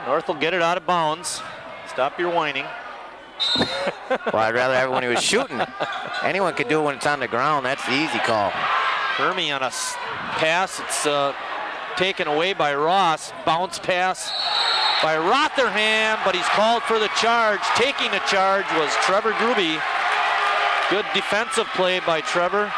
North will get it out of bounds. Stop your whining. Well, I'd rather have it when he was shooting. Anyone could do it when it's on the ground. That's the easy call. Hermy on a pass. It's taken away by Ross. Bounce pass by Rotherham, but he's called for the charge. Taking the charge was Trevor Gruby. Good defensive play by Trevor.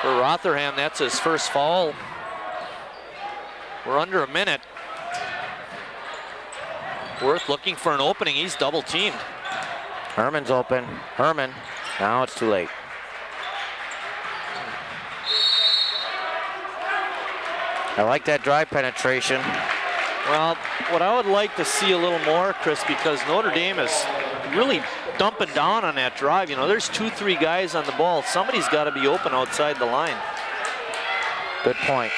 For Rotherham, that's his first foul. We're under a minute. Worth looking for an opening. He's double teamed. Herman's open. Herman. Now it's too late. I like that drive penetration. Well, what I would like to see a little more, Chris, because Notre Dame is really dumping down on that drive. You know, there's 2-3 guys on the ball. Somebody's got to be open outside the line. Good point.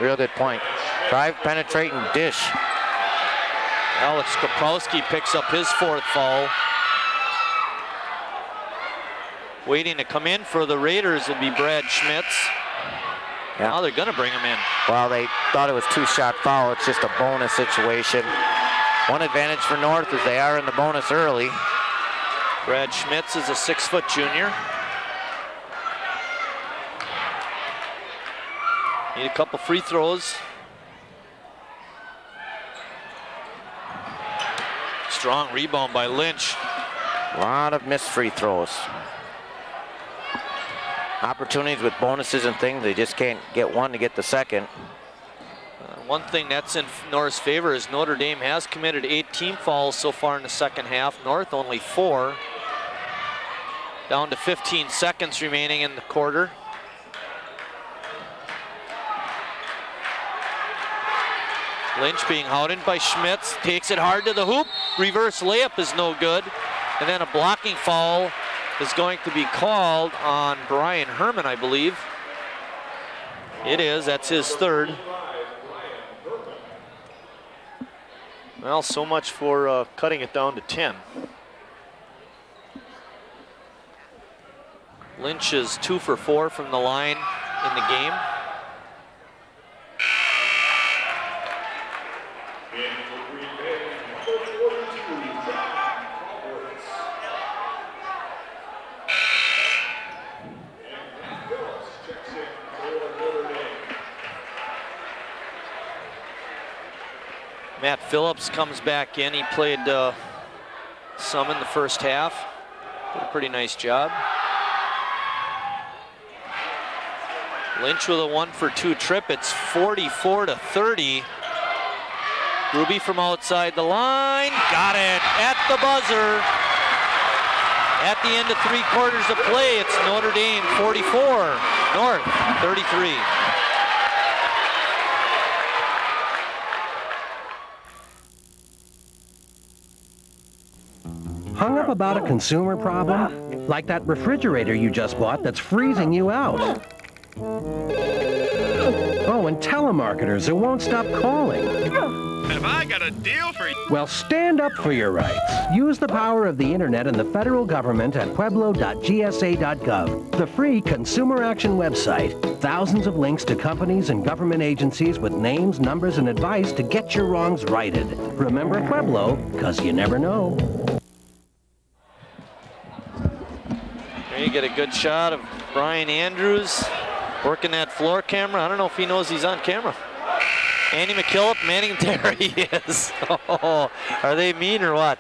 Real good point. Drive, penetrating, dish. Alex Kaprowski picks up his 4th foul. Waiting to come in for the Raiders will be Brad Schmitz. Yeah. Now they're going to bring him in. Well, they thought it was 2-shot foul. It's just a bonus situation. One advantage for North is they are in the bonus early. Brad Schmitz is a 6-foot junior. Need a couple free throws. Strong rebound by Lynch. A lot of missed free throws. Opportunities with bonuses and things, they just can't get one to get the second. One thing that's in North's favor is Notre Dame has committed 8 team fouls so far in the second half. North only 4. Down to 15 seconds remaining in the quarter. Lynch being howled by Schmitz, takes it hard to the hoop. Reverse layup is no good. And then a blocking foul is going to be called on Brian Herman, I believe. It is, that's his 3rd. Well, so much for cutting it down to 10. Lynch is 2 for 4 from the line in the game. Matt Phillips comes back in. He played some in the first half. Did a pretty nice job. Lynch with a 1 for 2 trip. It's 44-30. Ruby from outside the line. Got it at the buzzer. At the end of 3 quarters of play, it's Notre Dame 44, North 33. Hung up about a consumer problem? Like that refrigerator you just bought that's freezing you out. Oh, and telemarketers who won't stop calling. Have I got a deal for you? Well, stand up for your rights. Use the power of the internet and the federal government at pueblo.gsa.gov, the free consumer action website. Thousands of links to companies and government agencies with names, numbers, and advice to get your wrongs righted. Remember Pueblo, because you never know. You get a good shot of Brian Andrews working that floor camera. I don't know if he knows he's on camera. Andy McKillop manning, there he is. Oh, are they mean or what?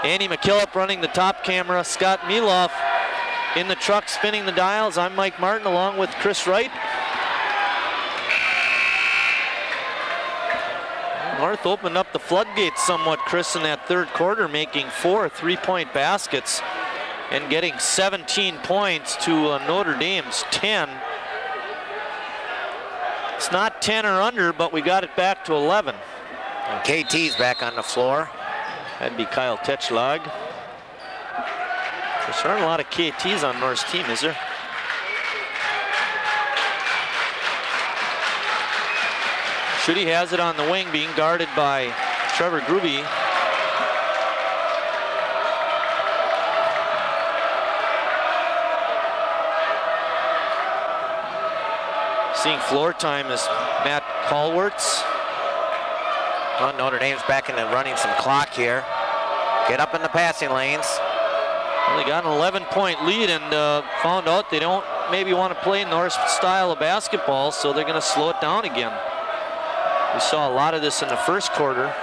Andy McKillop running the top camera. Scott Meloff in the truck spinning the dials. I'm Mike Martin along with Chris Wright. North opened up the floodgates somewhat, Chris, in that 3rd quarter, making 4 3-point baskets and getting 17 points to Notre Dame's 10. It's not 10 or under, but we got it back to 11. And KT's back on the floor. That'd be Kyle Tetschlag. There aren't a lot of KTs on North's team, is there? Schutte has it on the wing, being guarded by Trevor Gruby. Seeing floor time is Matt Callworts. Well, Notre Dame's back into running some clock here. Get up in the passing lanes. Well, they got an 11-point lead and found out they don't maybe want to play North's style of basketball, so they're going to slow it down again. We saw a lot of this in the first quarter.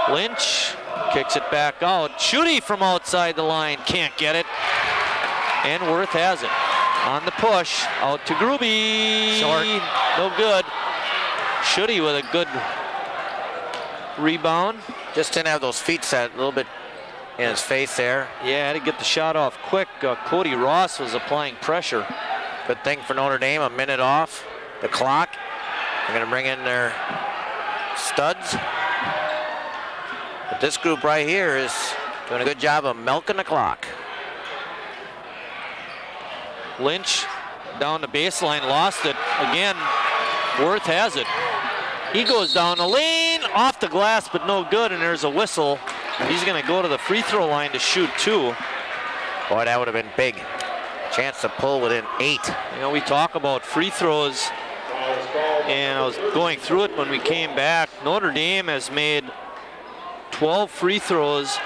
Lynch kicks it back out. Schutte from outside the line, can't get it. And Worth has it. On the push, out to Gruby. Short. No good. Schutte with a good rebound. Just didn't have those feet set a little bit in his face there. Yeah, had to get the shot off quick. Cody Ross was applying pressure. Good thing for Notre Dame, a minute off the clock. They're going to bring in their studs. But this group right here is doing a good job of milking the clock. Lynch down the baseline, lost it. Again, Worth has it. He goes down the lane, off the glass, but no good, and there's a whistle. He's going to go to the free throw line to shoot 2. Boy, that would have been big. Chance to pull within 8. You know, we talk about free throws, and I was going through it when we came back. Notre Dame has made 12 free throws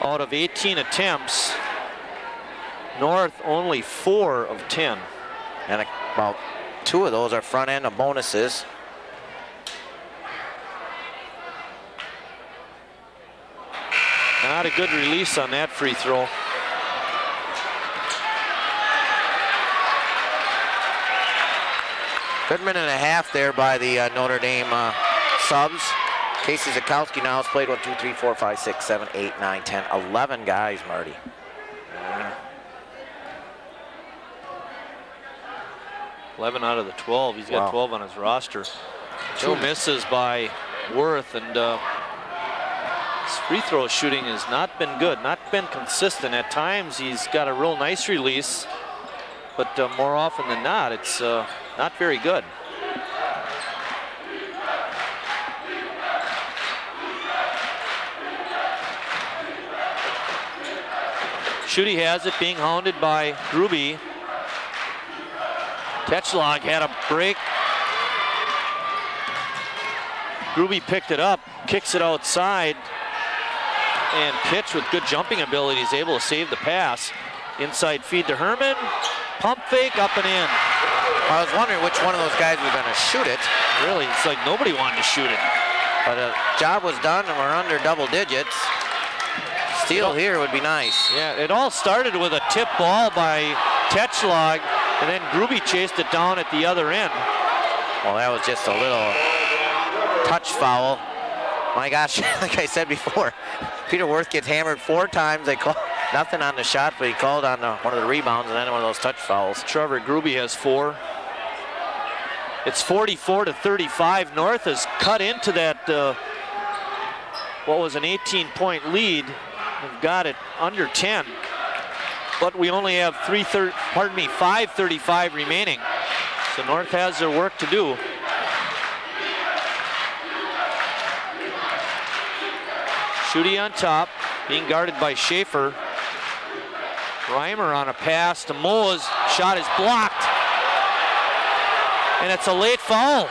out of 18 attempts. North only 4 of 10. And about 2 of those are front end of bonuses. Not a good release on that free throw. Good minute and a half there by the Notre Dame subs. Casey Zakowski now has played 1, 2, 3, 4, 5, 6, 7, 8, 9, 10, 11 guys, Marty. 11 out of the 12. He's got 12 on his roster. 2 misses by Worth, and his free throw shooting has not been good, not been consistent. At times he's got a real nice release, but more often than not, it's not very good. Schutte has it, being hounded by Gruby. Tetschlag had a break. Gruby picked it up, kicks it outside, and Pitch with good jumping ability is able to save the pass. Inside feed to Herman, pump fake, up and in. I was wondering which one of those guys was going to shoot it. Really, it's like nobody wanted to shoot it. But the job was done, and we're under double digits. Steal here would be nice. Yeah, it all started with a tip ball by Tetschlag, and then Gruby chased it down at the other end. Well, that was just a little touch foul. My gosh, like I said before, Peter Worth gets hammered 4 times. They call nothing on the shot, but he called on one of the rebounds and then one of those touch fouls. Trevor Gruby has 4. It's 44-35. North has cut into that, what was an 18-point lead. We've got it under 10. But we only have 5:35 remaining. So North has their work to do. Schutte on top, being guarded by Schaefer. Reimer on a pass to Mose. Shot is blocked. And it's a late foul.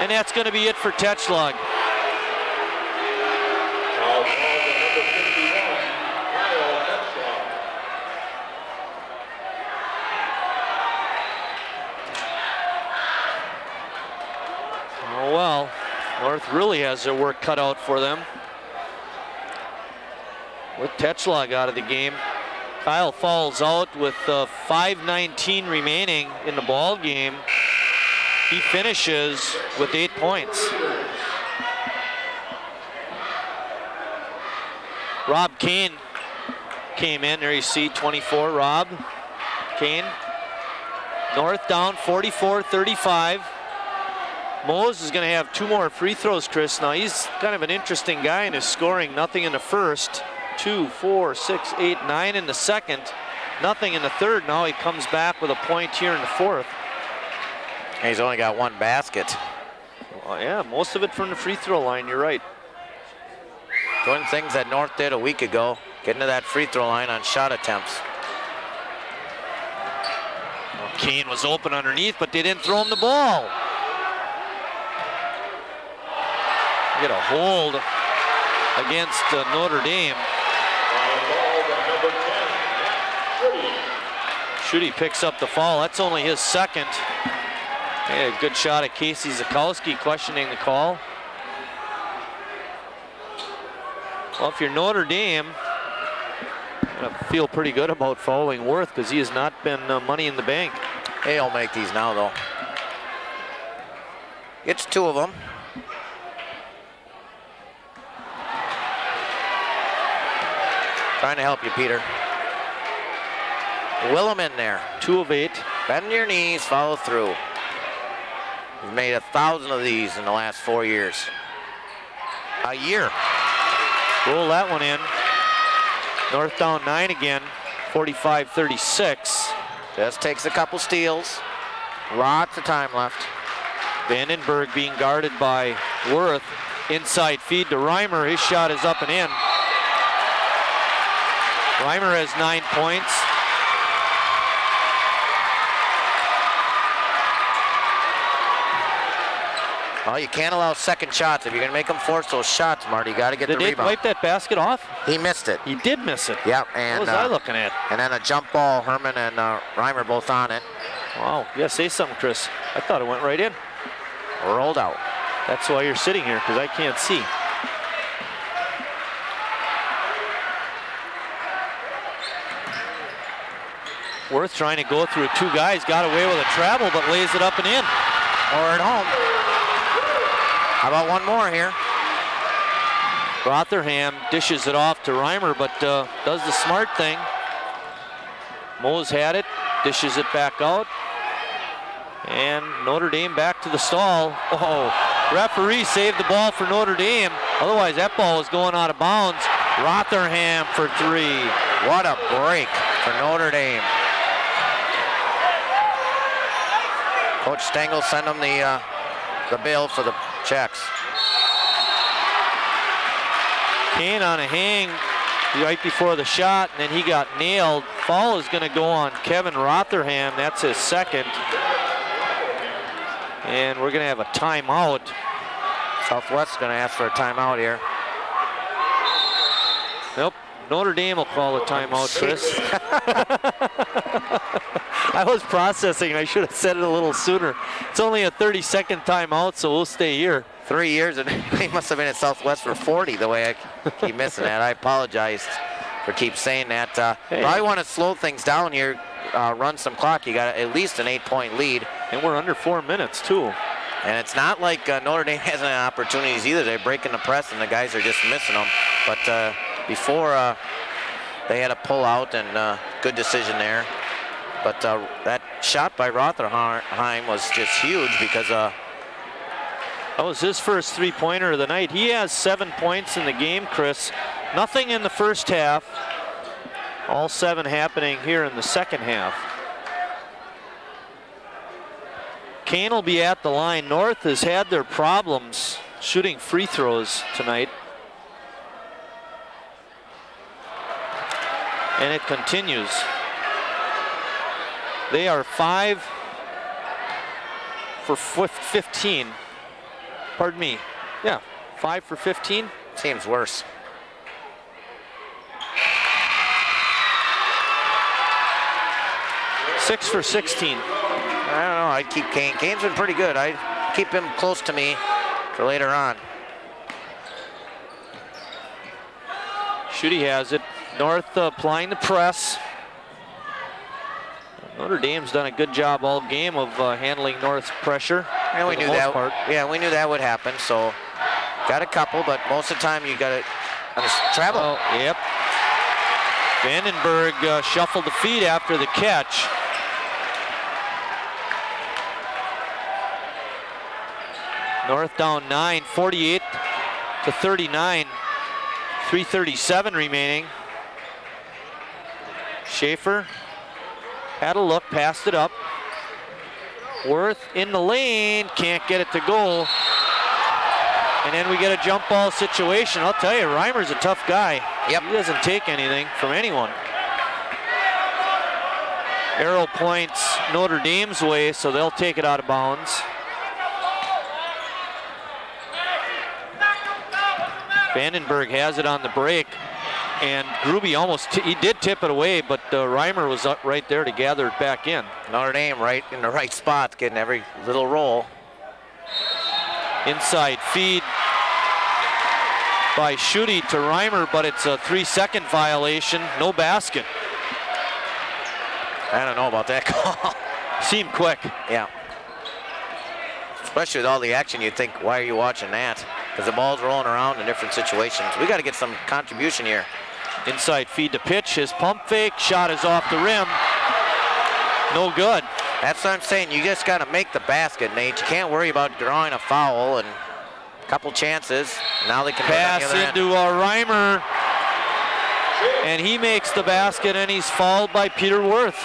And that's going to be it for Tetschlag. Oh well, North really has their work cut out for them. With Tetschlag out of the game. Kyle falls out with 5:19 remaining in the ball game. He finishes with 8 points. Rob Kane came in. There you see 24, Rob Kane. North down 44-35. Mose is going to have 2 more free throws, Chris. Now he's kind of an interesting guy in his scoring. Nothing in the first. 2, 4, 6, 8, 9 in the second. Nothing in the third. Now he comes back with a point here in the fourth. And he's only got 1 basket. Well, yeah, most of it from the free throw line. You're right. Doing things that North did a week ago. Getting to that free throw line on shot attempts. Well, Kane was open underneath, but they didn't throw him the ball. Get a hold against Notre Dame. Schutte picks up the foul. That's only his second. Yeah, good shot at Casey Zakowski questioning the call. Well, if you're Notre Dame, you're gonna feel pretty good about following Worth because he has not been money in the bank. They'll make these now, though. It's 2 of them. Trying to help you, Peter. Will him in there. 2 of 8. Bend your knees, follow through. He's made 1,000 of these in the last 4 years. A year. Roll that one in. North down 9 again, 45-36. Just takes a couple steals. Lots of time left. Vandenberg being guarded by Worth. Inside feed to Reimer. His shot is up and in. Reimer has 9 points. Well, you can't allow second shots. If you're going to make them force those shots, Marty, you got to get the Did they rebound. wipe that basket off? He missed it. He did miss it. Yep. And, what was I looking at? And then a jump ball. Herman and Reimer both on it. Wow. Yeah, say something, Chris. I thought it went right in. Rolled out. That's why you're sitting here, because I can't see. Worth trying to go through 2 guys. Got away with a travel, but lays it up and in. Or at home. How about one more here? Rotherham dishes it off to Reimer, but does the smart thing. Mose had it, dishes it back out. And Notre Dame back to the stall. Oh, referee saved the ball for Notre Dame. Otherwise, that ball was going out of bounds. Rotherham for 3. What a break for Notre Dame. Coach Stengel sent him the bill for the checks. Kane on a hang right before the shot, and then he got nailed. Foul is going to go on Kevin Rotherham. That's his second. And we're going to have a timeout. Southwest is going to ask for a timeout here. Nope. Notre Dame will call a timeout, Chris. I was processing. I should have said it a little sooner. It's only a 30-second timeout, so we'll stay here. 3 years, and he must have been at Southwest for 40, the way I keep missing that. I apologize for keep saying that. Hey. Probably want to slow things down here, run some clock. You got at least an 8-point lead. And we're under 4 minutes, too. And it's not like Notre Dame has any opportunities either. They're breaking the press, and the guys are just missing them. But before they had a pull out, and good decision there. But that shot by Rotherham was just huge because that was his first 3-pointer of the night. He has 7 points in the game, Chris. Nothing in the first half. All 7 happening here in the second half. Kane will be at the line. North has had their problems shooting free throws tonight. And it continues. They are 5 for 15. Pardon me. Yeah, 5 for 15. Seems worse. Six for 16. I don't know. I'd keep Kane. Kane's been pretty good. I'd keep him close to me for later on. Schutte has it. North applying the press. Notre Dame's done a good job all game of handling North's pressure. And we knew that. Yeah, we knew that would happen. So got a couple, but most of the time you got to travel. Oh, yep. Vandenberg shuffled the feet after the catch. North down 9, 48 to 39. 3:37 remaining. Schaefer had a look, passed it up. Worth in the lane, can't get it to go. And then we get a jump ball situation. I'll tell you, Reimer's a tough guy. Yep. He doesn't take anything from anyone. Arrow points Notre Dame's way, so they'll take it out of bounds. Vandenberg has it on the break. And Gruby he did tip it away, but Reimer was up right there to gather it back in. Notre Dame right in the right spot, getting every little roll. Inside feed by Schutte to Reimer, but it's a 3-second violation, no basket. I don't know about that call. Seemed quick. Yeah. Especially with all the action, you'd think, why are you watching that? Because the ball's rolling around in different situations. We got to get some contribution here. Inside feed to Pitch, his pump fake, shot is off the rim. No good. That's what I'm saying, you just got to make the basket, Nate. You can't worry about drawing a foul, and a couple chances. Now they can pass into Reimer, and he makes the basket, and he's fouled by Peter Worth.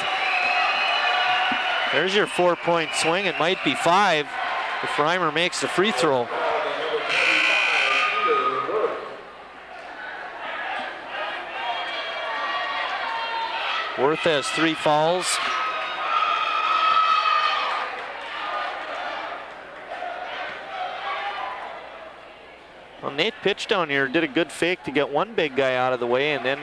There's your 4-point swing. It might be 5 if Reimer makes the free throw. Worth has 3 fouls. Well, Nate Pitch down here did a good fake to get one big guy out of the way, and then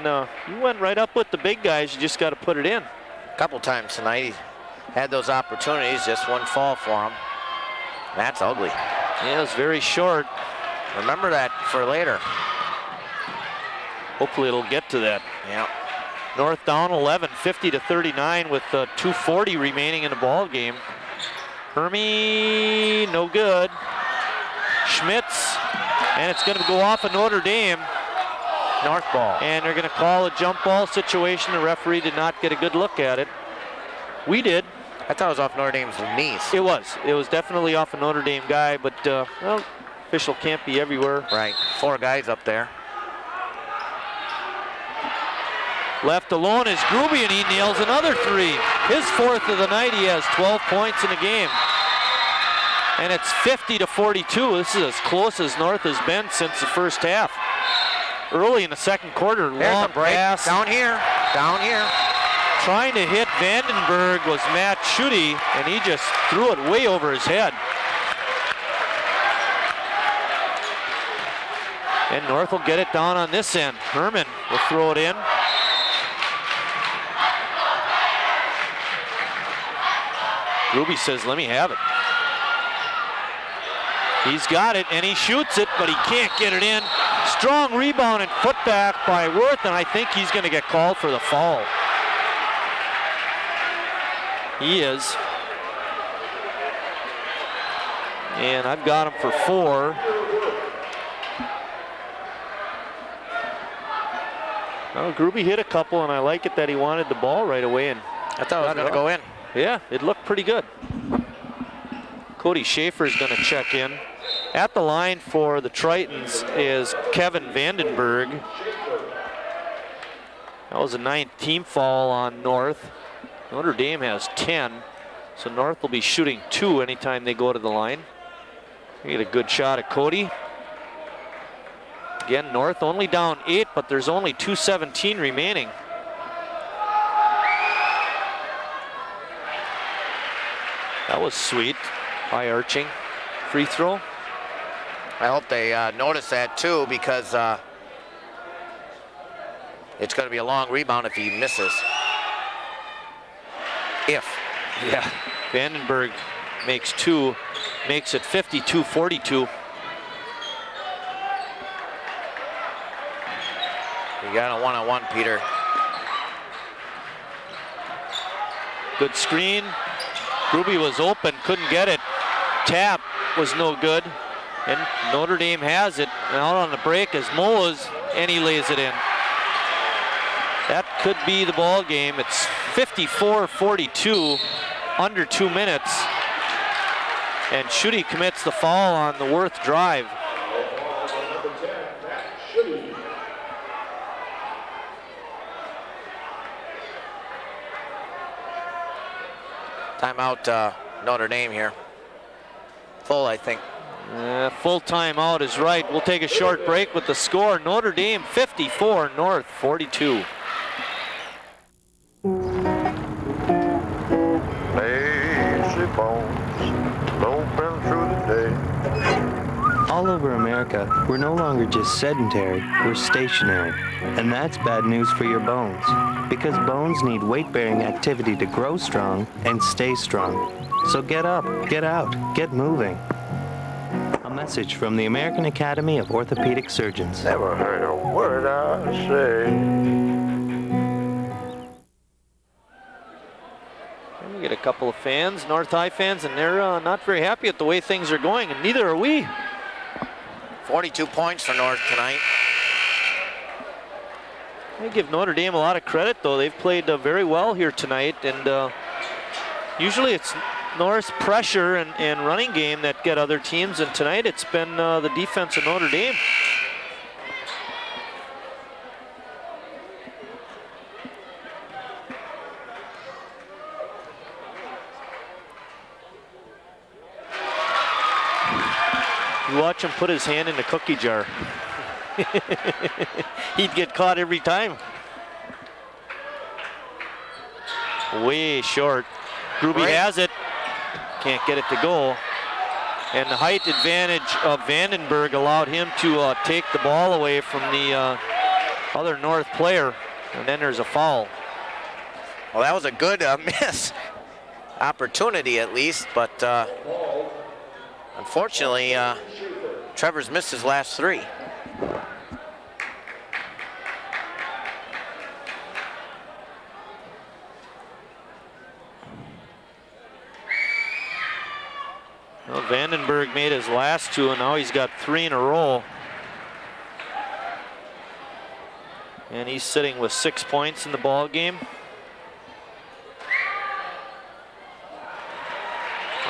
he went right up with the big guys. You just got to put it in. A couple times tonight he had those opportunities, just one fall for him. That's ugly. Yeah, it was very short. Remember that for later. Hopefully it'll get to that. Yeah. North down 11, 50-39 with 2:40 remaining in the ball game. Hermie, no good. Schmitz, and it's going to go off of Notre Dame. North ball. And they're going to call a jump ball situation. The referee did not get a good look at it. We did. I thought it was off Notre Dame's knees. It was. It was definitely off a Notre Dame guy, but well, official can't be everywhere. Right. 4 guys up there. Left alone is Gruby, and he nails another 3. His 4th of the night. He has 12 points in the game. And it's 50-42. This is as close as North has been since the first half. Early in the second quarter, There's long a break. pass. Down here. Trying to hit Vandenberg was Matt Schutte, and he just threw it way over his head. And North will get it down on this end. Herman will throw it in. Gruby says, let me have it. He's got it, and he shoots it, but he can't get it in. Strong rebound and putback by Worth, and I think he's going to get called for the foul. He is. And I've got him for 4. Well, Gruby hit a couple, and I like it that he wanted the ball right away. And I thought it was going to go in. Yeah, it looked pretty good. Cody Schaefer is going to check in. At the line for the Tritons is Kevin Vandenberg. That was a 9th team foul on North. Notre Dame has 10, so North will be shooting 2 anytime they go to the line. We get a good shot at Cody. Again, North only down 8, but there's only 2:17 remaining. That was sweet. High arching free throw. I hope they notice that too, because it's going to be a long rebound if he misses. Yeah. Vandenberg makes 2, makes it 52-42. You got a one-on-one, Peter. Good screen. Gruby was open, couldn't get it. Tap was no good. And Notre Dame has it. And out on the break is Moas, and he lays it in. That could be the ball game. It's 54-42, under 2 minutes. And Schutte commits the foul on the Worth drive. Timeout Notre Dame here. Full, I think. Full timeout is right. We'll take a short break with the score. Notre Dame 54, North 42. Lazy bones, loping through the day. All over America. America, we're no longer just sedentary, we're stationary. And that's bad news for your bones, because bones need weight-bearing activity to grow strong and stay strong. So get up, get out, get moving. A message from the American Academy of Orthopedic Surgeons. Never heard a word I say. We get a couple of fans, North High fans, and they're not very happy at the way things are going, and neither are we. 42 points for North tonight. I give Notre Dame a lot of credit, though. They've played very well here tonight, and usually it's North's pressure and running game that get other teams, and tonight it's been the defense of Notre Dame. You watch him put his hand in the cookie jar. He'd get caught every time. Way short. Gruby has it. Can't get it to go. And the height advantage of Vandenberg allowed him to take the ball away from the other North player. And then there's a foul. Well, that was a good miss. Opportunity at least, but unfortunately, Trevor's missed his last three. Well, Vandenberg made his last two, and now he's got three in a row. And he's sitting with 6 points in the ball game.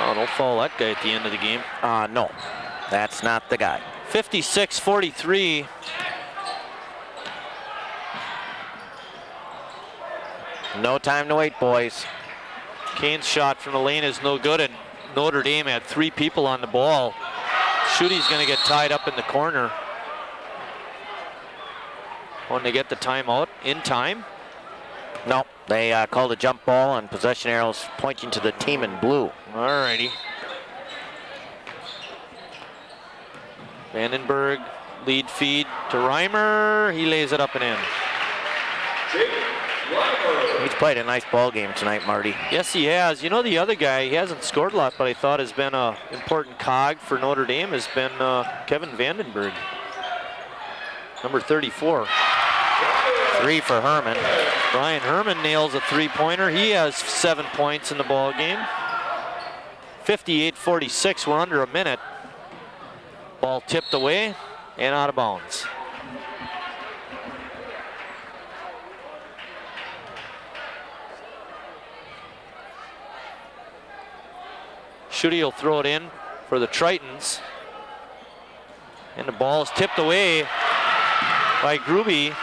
Oh, don't foul that guy at the end of the game. No, that's not the guy. 56-43. No time to wait, boys. Kane's shot from the lane is no good, and Notre Dame had three people on the ball. Schuette's going to get tied up in the corner. When they get the timeout in time. No, they called a jump ball and possession arrows pointing to the team in blue. Alrighty. Vandenberg, lead feed to Reimer. He lays it up and in. He's played a nice ball game tonight, Marty. Yes, he has. You know, the other guy, he hasn't scored a lot, but I thought has been an important cog for Notre Dame has been Kevin Vandenberg, number 34. Three for Herman. Brian Herman nails a three-pointer. He has 7 points in the ball game. 58-46, we're under a minute. Ball tipped away and out of bounds. Schuette will throw it in for the Tritons. And the ball is tipped away by Gruby.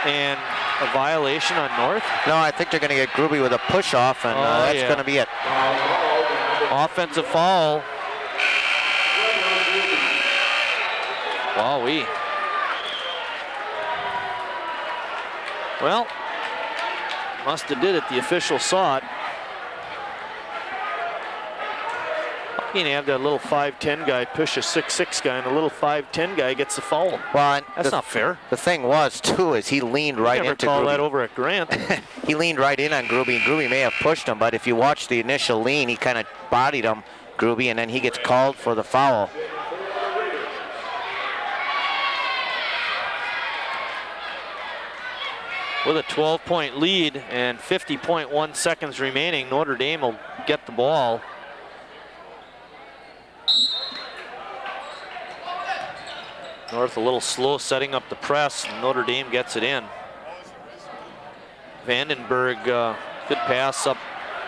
And a violation on North? No, I think they're going to get Gruby with a push-off, and that's going to be it. Offensive foul. Wowee. Well, must have did it. The official saw it. You can have that little 5'10" guy push a 6'6" guy, and a little 5'10" guy gets the foul. Well, that's not fair. The thing was, too, is he leaned right into Never call Gruby. that over at Grant. He leaned right in on Gruby, and Gruby may have pushed him, but if you watch the initial lean, he kind of bodied him, Gruby, and then he gets called for the foul. With a 12-point lead and 50.1 seconds remaining, Notre Dame will get the ball. North a little slow setting up the press, and Notre Dame gets it in. Vandenberg, good pass up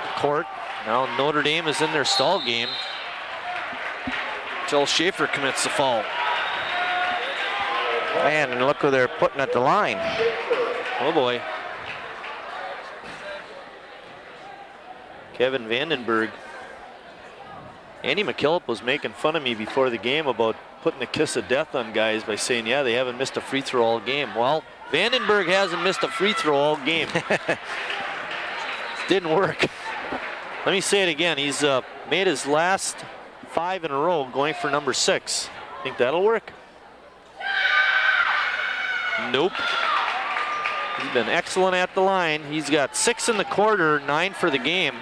the court. Now Notre Dame is in their stall game until Schaefer commits the foul. Man, and look who they're putting at the line. Oh boy. Kevin Vandenberg. Andy McKillop was making fun of me before the game about putting a kiss of death on guys by saying, yeah, they haven't missed a free throw all game. Well, Vandenberg hasn't missed a free throw all game. Didn't work. Let me say it again. He's made his last 5 in a row, going for number 6. Think that'll work? Nope. He's been excellent at the line. He's got 6 in the quarter, 9 for the game.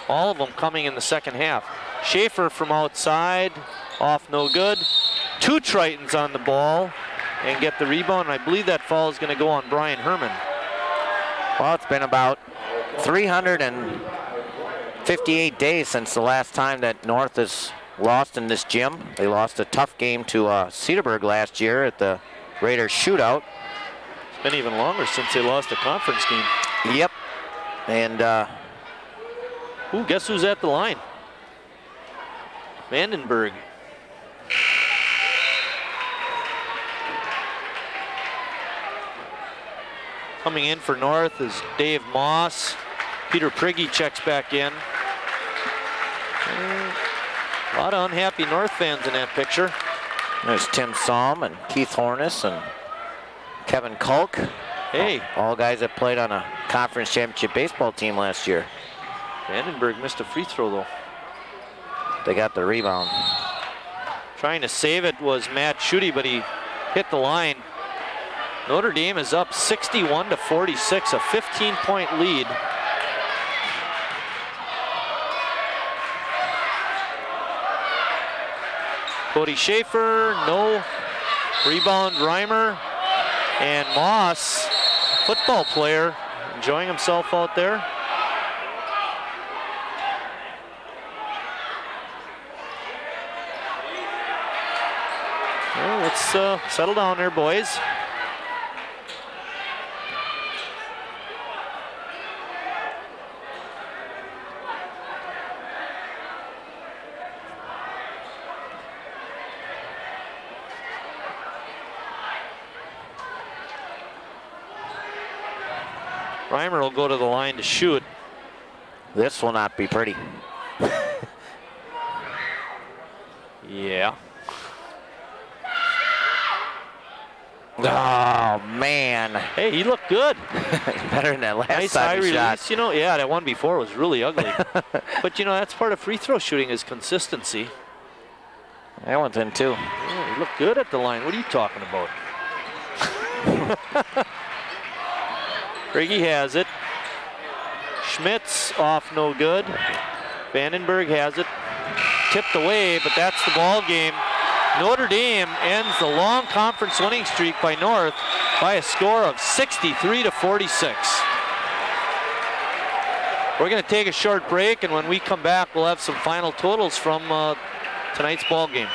All of them coming in the second half. Schaefer from outside, off no good. 2 Tritons on the ball and get the rebound. I believe that foul is going to go on Brian Herman. Well, it's been about 358 days since the last time that North has lost in this gym. They lost a tough game to Cedarburg last year at the Raiders shootout. It's been even longer since they lost a conference game. Yep. And guess who's at the line? Vandenberg. Coming in for North is Dave Moss. Peter Prigge checks back in. A lot of unhappy North fans in that picture. There's Tim Somm and Keith Hornis and Kevin Kulk. Hey. All guys that played on a conference championship baseball team last year. Vandenberg missed a free throw though. They got the rebound. Trying to save it was Matt Schutte, but he hit the line. Notre Dame is up 61-46, a 15-point lead. Cody Schaefer, no. Rebound, Reimer. And Moss, football player, enjoying himself out there. Well, let's settle down there, boys. Reimer will go to the line to shoot. This will not be pretty. Yeah. Oh, man. Hey, he looked good. Better than that last nice time high he release. shot. You know, yeah, that one before was really ugly. But, you know, that's part of free throw shooting is consistency. That one's in, too. Yeah, he looked good at the line. What are you talking about? Prigge has it. Schmitz off no good. Vandenberg has it. Tipped away, but that's the ball game. Notre Dame ends the long conference winning streak by North by a score of 63-46. We're going to take a short break, and when we come back, we'll have some final totals from tonight's ball game.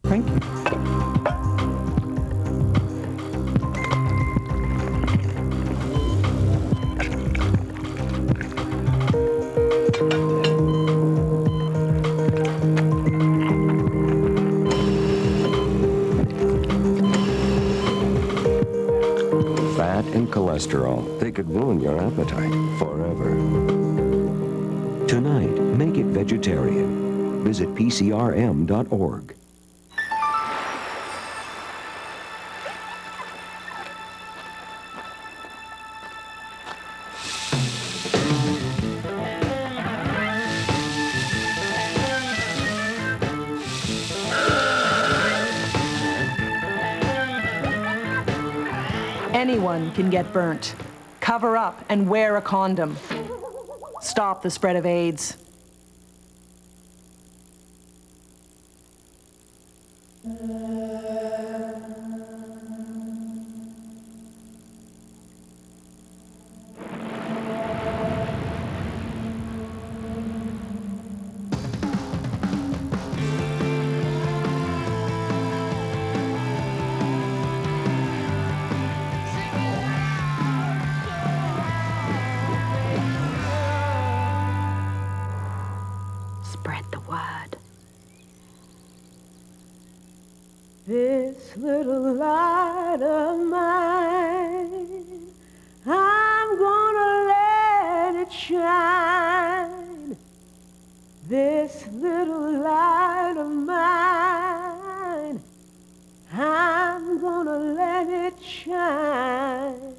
Thank you. Fat and cholesterol, they could ruin your appetite forever. Tonight, make it vegetarian. Visit PCRM.org. Anyone can get burnt. Cover up and wear a condom. Stop the spread of AIDS. Spread the word. This little light of mine, I'm gonna let it shine. This little light of mine, I'm gonna let it shine.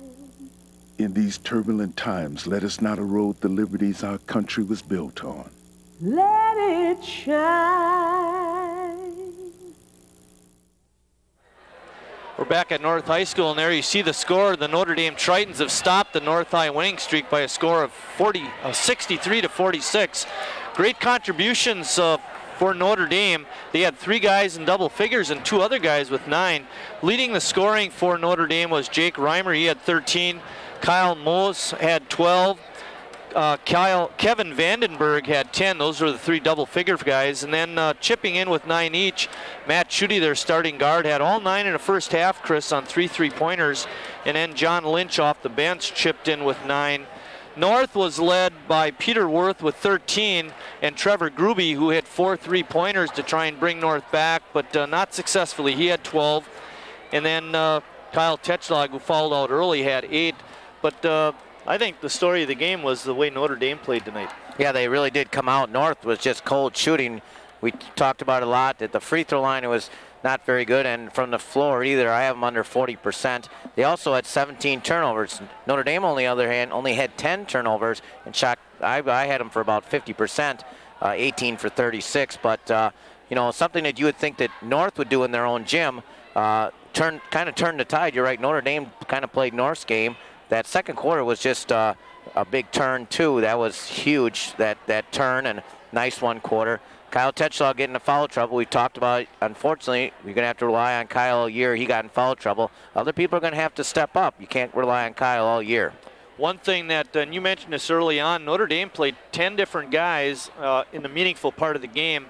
In these turbulent times, let us not erode the liberties our country was built on. Let it shine. We're back at North High School, and there you see the score. The Notre Dame Tritons have stopped the North High winning streak by a score of 63 to 46. Great contributions for Notre Dame. They had 3 guys in double figures and 2 other guys with 9. Leading the scoring for Notre Dame was Jake Reimer. He had 13. Kyle Mose had 12. Kevin Vandenberg had 10. Those were the 3 double-figure guys. And then chipping in with 9 each, Matt Schutte, their starting guard, had all 9 in the first half, Chris, on 3 3-pointers. And then John Lynch off the bench chipped in with 9. North was led by Peter Worth with 13 and Trevor Gruby, who hit 4 3-pointers to try and bring North back, but not successfully. He had 12. And then Kyle Tetschlag, who fouled out early, had 8. But I think the story of the game was the way Notre Dame played tonight. Yeah, they really did come out. North was just cold shooting. We talked about it a lot. At the free throw line, it was not very good, and from the floor either. I have them under 40%. They also had 17 turnovers. Notre Dame, on the other hand, only had 10 turnovers and shot. I had them for about 50%, 18 for 36. But you know, something that you would think that North would do in their own gym, kind of turned the tide. You're right. Notre Dame kind of played North's game. That second quarter was just a big turn, too. That was huge, that turn, and nice one quarter. Kyle Tetschlag getting in foul trouble. We talked about it. Unfortunately, you're going to have to rely on Kyle all year. He got in foul trouble. Other people are going to have to step up. You can't rely on Kyle all year. One thing that, and you mentioned this early on, Notre Dame played 10 different guys in the meaningful part of the game.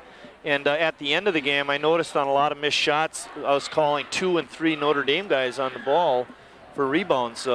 And at the end of the game, I noticed on a lot of missed shots, I was calling 2 and 3 Notre Dame guys on the ball for rebounds.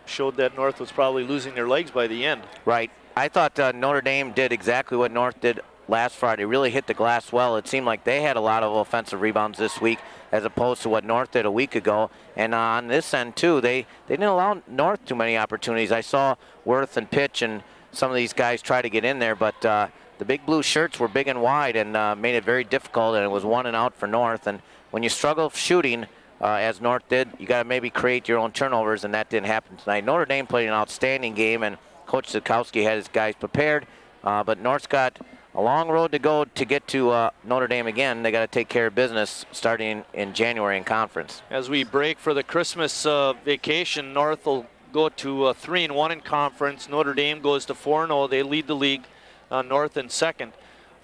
Showed that North was probably losing their legs by the end. Right. I thought Notre Dame did exactly what North did last Friday, really hit the glass well. It seemed like they had a lot of offensive rebounds this week as opposed to what North did a week ago. And on this end, too, they didn't allow North too many opportunities. I saw Worth and Pitch and some of these guys try to get in there, but the big blue shirts were big and wide and made it very difficult, and it was 1 and out for North. And when you struggle shooting, as North did, you got to maybe create your own turnovers, and that didn't happen tonight. Notre Dame played an outstanding game, and Coach Zukowski had his guys prepared, but North's got a long road to go to get to Notre Dame again. They got to take care of business starting in January in conference. As we break for the Christmas vacation, North will go to 3-1 in conference. Notre Dame goes to 4-0. They lead the league, North in second.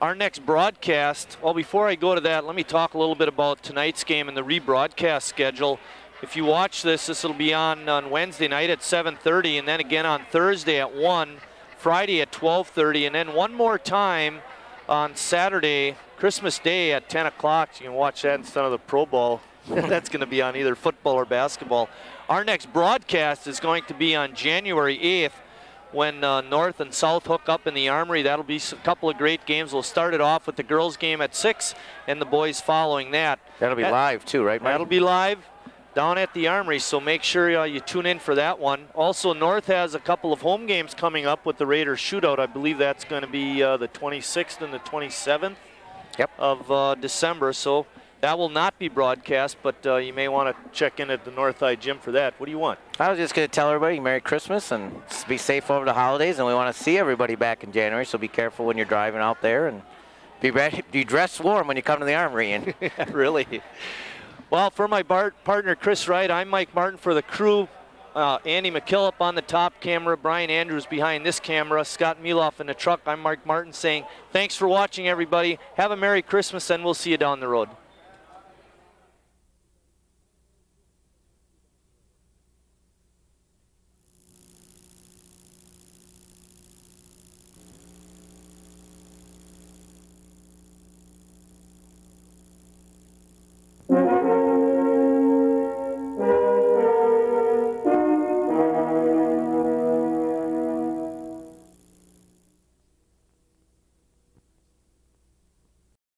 Our next broadcast, well, before I go to that, let me talk a little bit about tonight's game and the rebroadcast schedule. If you watch this will be on Wednesday night at 7:30, and then again on Thursday at 1, Friday at 12:30, and then one more time on Saturday, Christmas Day at 10 o'clock. You can watch that instead of the Pro Bowl. That's going to be on either football or basketball. Our next broadcast is going to be on January 8th. When North and South hook up in the Armory. That'll be a couple of great games. We'll start it off with the girls game at 6 and the boys following that. That'll be live too, right, Mike? That'll be live down at the Armory, so make sure you tune in for that one. Also, North has a couple of home games coming up with the Raiders shootout. I believe that's going to be the 26th and the 27th of December, so that will not be broadcast, but you may want to check in at the North High Gym for that. What do you want? I was just going to tell everybody Merry Christmas and be safe over the holidays, and we want to see everybody back in January, so be careful when you're driving out there and be dressed warm when you come to the Armory. And really. Well, for my partner Chris Wright, I'm Mike Martin. For the crew, Andy McKillop on the top camera, Brian Andrews behind this camera, Scott Mieloff in the truck. I'm Mark Martin saying thanks for watching, everybody. Have a Merry Christmas, and we'll see you down the road.